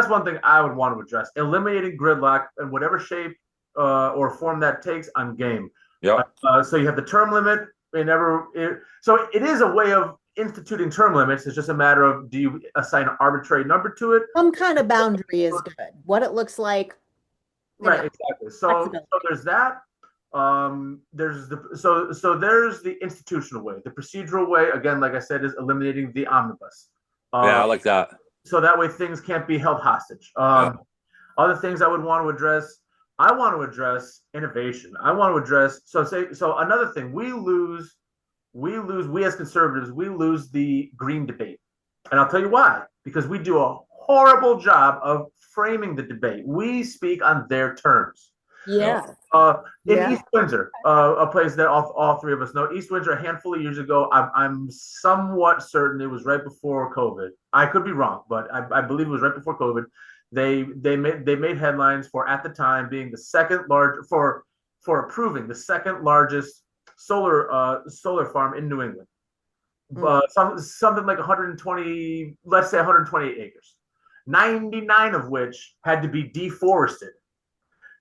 one thing I would want to address. Eliminating gridlock in whatever shape or form that takes, I'm game. Yeah. So you have the term limit. So it is a way of instituting term limits. It's just a matter of, do you assign an arbitrary number to it? Some kind of boundary is good. What it looks like. Right, exactly. So there's that. There's the institutional way. The procedural way, again, like I said, is eliminating the omnibus. Yeah, I like that. So that way things can't be held hostage. Other things I would want to address. I want to address innovation. I want to address another thing. We as conservatives, we lose the green debate. And I'll tell you why. Because we do a horrible job of framing the debate. We speak on their terms. Yeah. In Yeah. East Windsor, a place that all three of us know. East Windsor, a handful of years ago, I'm somewhat certain it was right before COVID. I could be wrong, but I believe it was right before COVID. They made headlines for, at the time, being the second large for approving the second largest solar farm in New England. Mm. Something like 120, let's say 128 acres, 99 of which had to be deforested.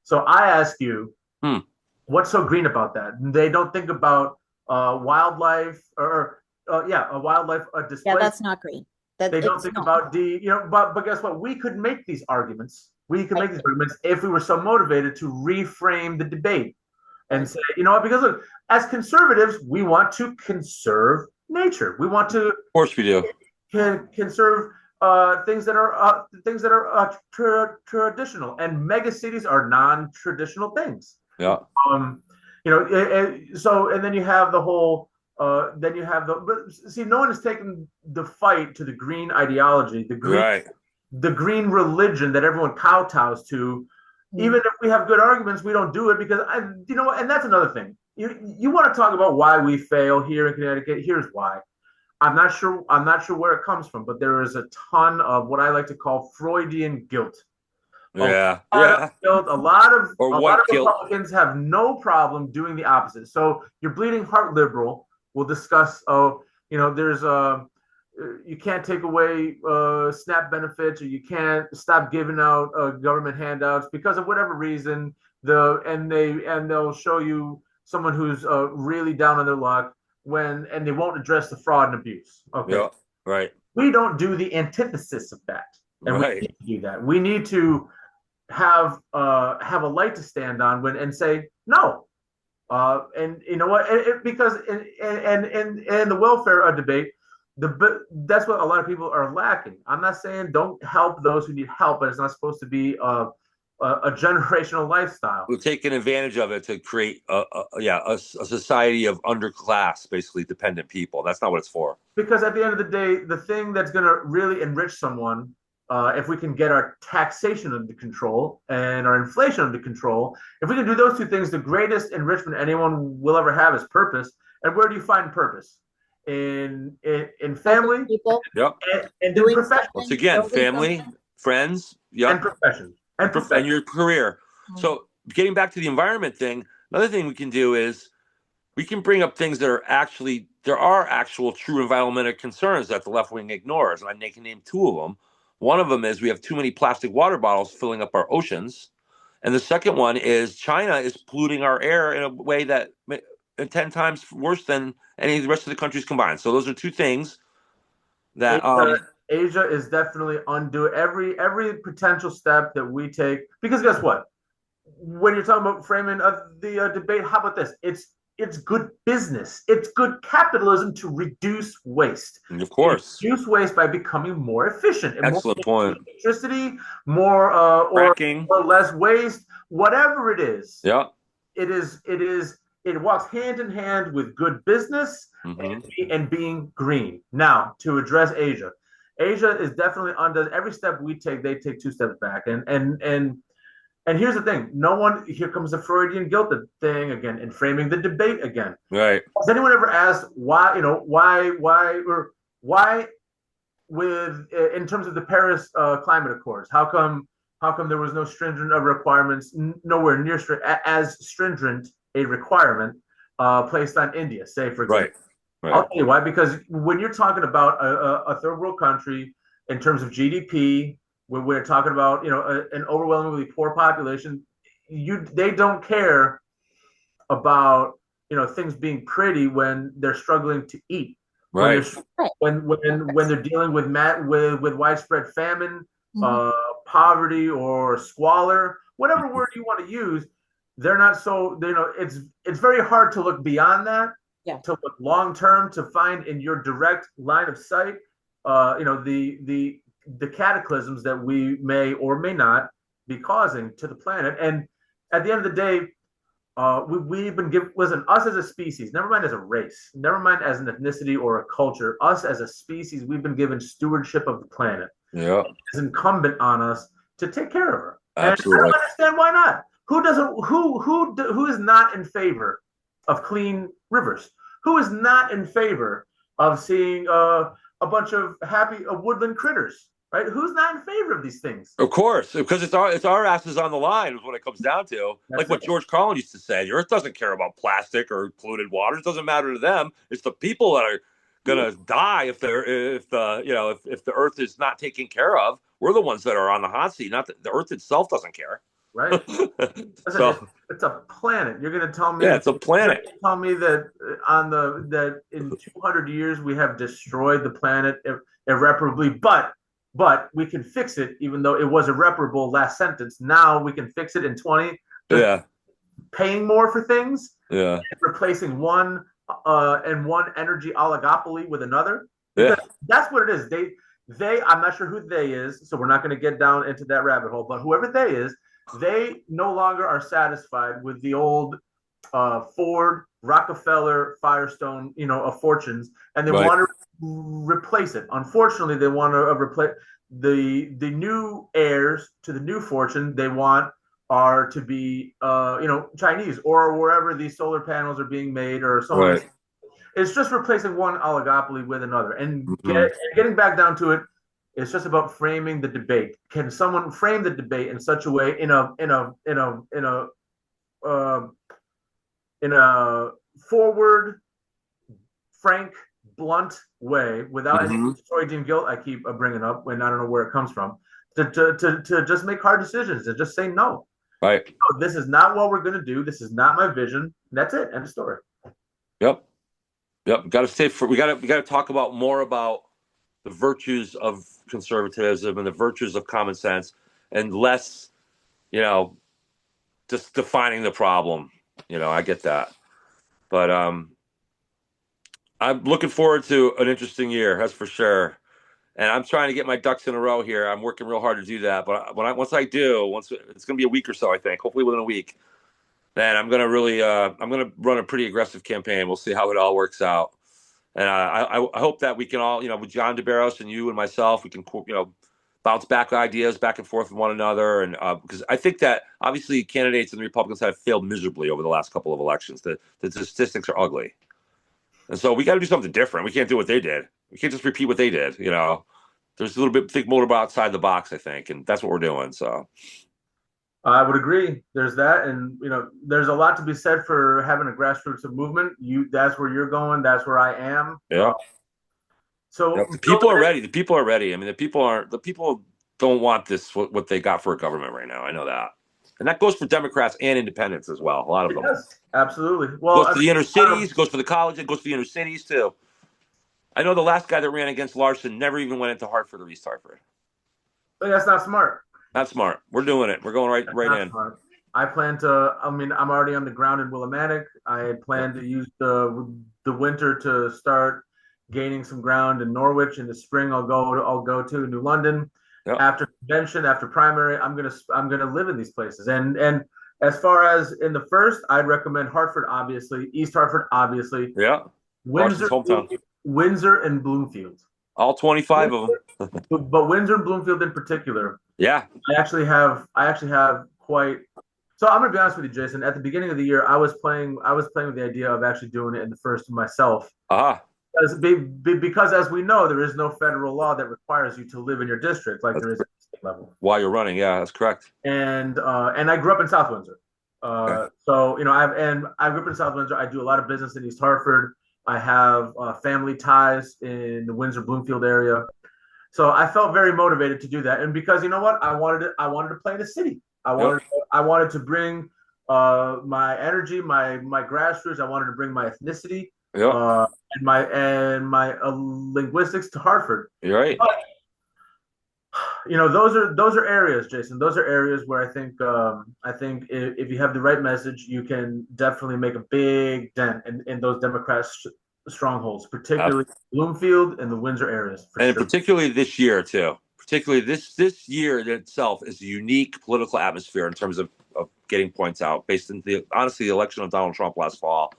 So I ask you, Hmm. what's so green about that? They don't think about wildlife or wildlife Yeah, display. that's not green. That They don't it's think not. about but guess what? We could make these arguments. We could make these arguments if we were so motivated to reframe the debate and Right. say, you know what? Because look, as conservatives, we want to conserve nature. We want to Of course we do. conserve things that are traditional, and mega cities are non-traditional things. Yeah. Um, so and then you have the whole. Then you have but see, no one has taken the fight to the green ideology, Right. the green religion that everyone kowtows to. Even if we have good arguments, we don't do it because and that's another thing. You want to talk about why we fail here in Connecticut? Here's why. I'm not sure. I'm not sure where it comes from, but there is a ton of what I like to call Freudian guilt. Yeah. Yeah. A lot of Or white guilt. Republicans have no problem doing the opposite. So your bleeding heart liberal will discuss. Oh, there's you can't take away SNAP benefits, or you can't stop giving out government handouts because of whatever reason. They'll show you someone who's really down on their luck and they won't address the fraud and abuse. Okay, Yeah. Right. we don't do the antithesis of that, and we Right. need to do that. We need to have a light to stand on and say no. And you know what? Because in the welfare debate, that's what a lot of people are lacking. I'm not saying don't help those who need help, but it's not supposed to be a generational lifestyle. We're taking advantage of it to create a society of underclass, basically dependent people. That's not what it's for. Because at the end of the day, the thing that's going to really enrich someone, if we can get our taxation under control and our inflation under control, if we can do those two things, the greatest enrichment anyone will ever have is purpose. And where do you find purpose? In family, people, Yep. and doing profession. Once again, family, friends, yep. And profession. And your career. So getting back to the environment thing, another thing we can do is we can bring up things that there are actual true environmental concerns that the left wing ignores. And I can name two of them. One of them is we have too many plastic water bottles filling up our oceans. And the second one is China is polluting our air in a way that 10 times worse than any of the rest of the countries combined. So those are two things that Asia is definitely undo every potential step that we take. Because guess what? When you're talking about framing the debate, how about this? It's good business. It's good capitalism to reduce waste. Of course. Reduce waste by becoming more efficient. And excellent point. Electricity, more or less waste, whatever it is. Yeah. It walks hand in hand with good business and being green. Now, to address Asia. Asia is definitely under every step we take, they take two steps back. And here's the thing: here comes the Freudian guilt thing again, and framing the debate again. Right? Has anyone ever asked why? Why, in terms of the Paris Climate Accords, how come there was no stringent requirements, nowhere near as stringent a requirement placed on India, say for example? Right. I'll tell you why. Because when you're talking about a third world country in terms of GDP, when we're talking about an overwhelmingly poor population, they don't care about things being pretty when they're struggling to eat. Right. When they're dealing with widespread famine, poverty, or squalor, whatever word you want to use, they're not so. It's very hard to look beyond that. Yeah. To look long term, to find in your direct line of sight, the cataclysms that we may or may not be causing to the planet. And at the end of the day, we've been given, listen, us as a species, never mind as a race, never mind as an ethnicity or a culture, us as a species, we've been given stewardship of the planet. Yeah. It's incumbent on us to take care of her. Absolutely. And I don't understand why not. Who doesn't? Who is not in favor of clean rivers? Who is not in favor of seeing a bunch of happy woodland critters? Right? Who's not in favor of these things? Of course, because it's our asses on the line is what it comes down to. Like That's what it. George Carlin used to say: the Earth doesn't care about plastic or polluted water. It doesn't matter to them. It's the people that are gonna die if the Earth is not taken care of. We're the ones that are on the hot seat. Not the Earth itself doesn't care. Right? Listen, So it's a planet. You're going to tell me yeah, it's a you're planet. gonna tell me that that in 200 years we have destroyed the planet irreparably, but we can fix it, even though it was irreparable last sentence. Now we can fix it in 20, just Yeah, paying more for things, yeah, replacing one energy oligopoly with another, because yeah. that's what it is. They I'm not sure who they is, so we're not going to get down into that rabbit hole. But whoever they is, they no longer are satisfied with the old Ford, Rockefeller, Firestone, of fortunes, and they Right. want to replace it. Unfortunately, they want to replace the new heirs to the new fortune. They want are to be Chinese or wherever these solar panels are being made or so on. Right. It's just replacing one oligopoly with another, and Hmm. getting back down to it, it's just about framing the debate. Can someone frame the debate in such a way, uh, in a forward, frank, blunt way, without any Hmm. Freudian guilt I keep bringing up when I don't know where it comes from, to just make hard decisions and just say no. Right. No, this is not what we're going to do. This is not my vision. That's it. End of story. Yep. Yep. Got to stay for. We got to talk about more about the virtues of conservatism and the virtues of common sense, and less, you know, just defining the problem. I get that, but I'm looking forward to an interesting year. That's for sure. And I'm trying to get my ducks in a row here. I'm working real hard to do that. But once I do, once it's going to be a week or so, I think, hopefully within a week, then I'm going to run a pretty aggressive campaign. We'll see how it all works out. And I hope that we can all, with John DeBarros and you and myself, we can, bounce back ideas back and forth with one another. And because I think that obviously candidates and the Republicans have failed miserably over the last couple of elections. The statistics are ugly. And so we got to do something different. We can't do what they did. We can't just repeat what they did. There's a little bit think more about outside the box, I think, and that's what we're doing. So I would agree. There's that, and there's a lot to be said for having a grassroots movement. That's where you're going. That's where I am. yeah, So, the people are ready. The people are ready. I mean, the people don't want this what they got for a government right now. I know that, and that goes for Democrats and Independents as well. A lot of them. yes, absolutely. It Well, goes for the inner cities. It goes for the college. It goes for the inner cities too. I know the last guy that ran against Larson never even went into Hartford or East Hartford. that's not smart. Not smart. We're doing it. We're going That's right not in. smart. I plan to. I mean, I'm already on the ground in Willimantic. I plan to use the winter to start gaining some ground in Norwich. In the spring, I'll go to New London. Yeah. After convention, after primary, I'm gonna live in these places. And as far as in the first, I'd recommend Hartford, obviously, East Hartford, obviously, Yeah. Larson's Windsor, hometown. Windsor, and Bloomfield. All 25 of them. But Windsor and Bloomfield in particular, Yeah. I actually have quite. So I'm gonna be honest with you, Jason. At the beginning of the year, I was playing with the idea of actually doing it in the first myself, Ah. because as we know, there is no federal law that requires you to live in your district like there is at the state level. While you're running, yeah, that's correct. And I grew up in South Windsor, Okay. so I grew up in South Windsor. I do a lot of business in East Hartford. I have family ties in the Windsor Bloomfield area. So I felt very motivated to do that, and because you know what, I wanted to play in a city. I Yep. wanted I wanted to bring my energy, my grassroots. I wanted to bring my ethnicity Yep. uh, and my linguistics to Hartford. You're right. But those are areas, Jason. Those are areas where I think if you have the right message, you can definitely make a big dent in those Democrat strongholds, particularly Bloomfield and the Windsor areas for And sure. particularly this year too. Particularly this year in itself is a unique political atmosphere in terms of getting points out. Based on honestly, the election of Donald Trump last fall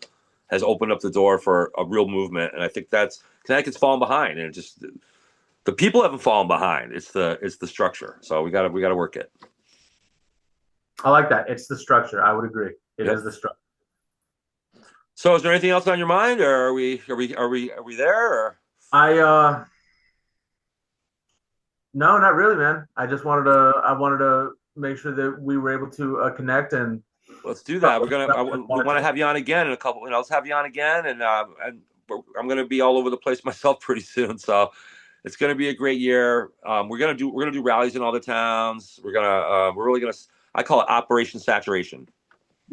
has opened up the door for a real movement, and I think that's Connecticut's fallen behind, and it just the people haven't fallen behind. It's the structure. So we got to work it. I like that. It's the structure. I would agree. It Yep. is the structure. So, is there anything else on your mind, or are we there? Or I no, not really, man. I wanted to make sure that we were able to connect and let's do talk that. about what we We wanted want to to. have you on again in a couple. Let's have you on again, and I'm going to be all over the place myself pretty soon. So it's going to be a great year. We're gonna do rallies in all the towns. We're really gonna. I call it Operation Saturation.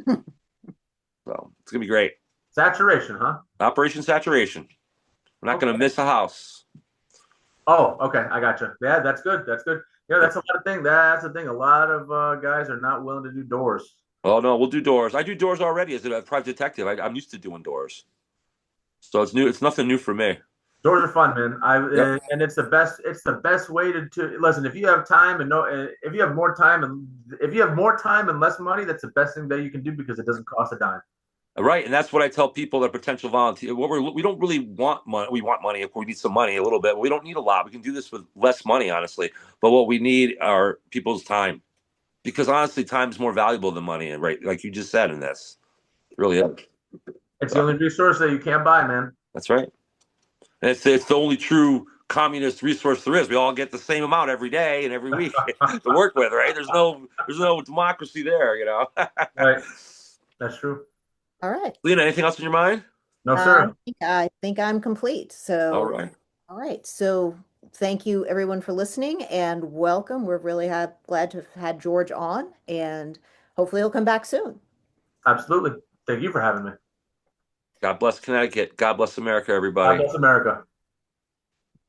So it's gonna be great. Saturation, huh? Operation Saturation. We're not going to Okay. miss a house. Oh, okay. I got you. Yeah, that's good. That's good. Yeah, that's a lot of thing. That's the thing. A lot of guys are not willing to do doors. Oh no, we'll do doors. I do doors already as a private detective. I'm used to doing doors, so it's new. It's nothing new for me. Doors are fun, man. Yep. And it's the best. It's the best way to listen. If you have time and no, if you have more time and if you have more time and less money, that's the best thing that you can do because it doesn't cost a dime. Right, and that's what I tell people that are potential volunteer. We don't really want money. We want money if we need some money a little bit. But we don't need a lot. We can do this with less money, honestly. But what we need are people's time, because honestly, time is more valuable than money. And right, like you just said in this, it really is. It's the So, only resource that you can't buy, man. that's right. And it's the only true communist resource there is. We all get the same amount every day and every week to work with, right? There's no democracy there. Right. That's true. All right. Lena, anything else in your mind? No, I sir. think I'm complete. All So, right. all right. So, thank you everyone for listening and welcome. We're really glad to have had George on, and hopefully he'll come back soon. Absolutely. Thank you for having me. God bless Connecticut. God bless America, God everybody. bless America.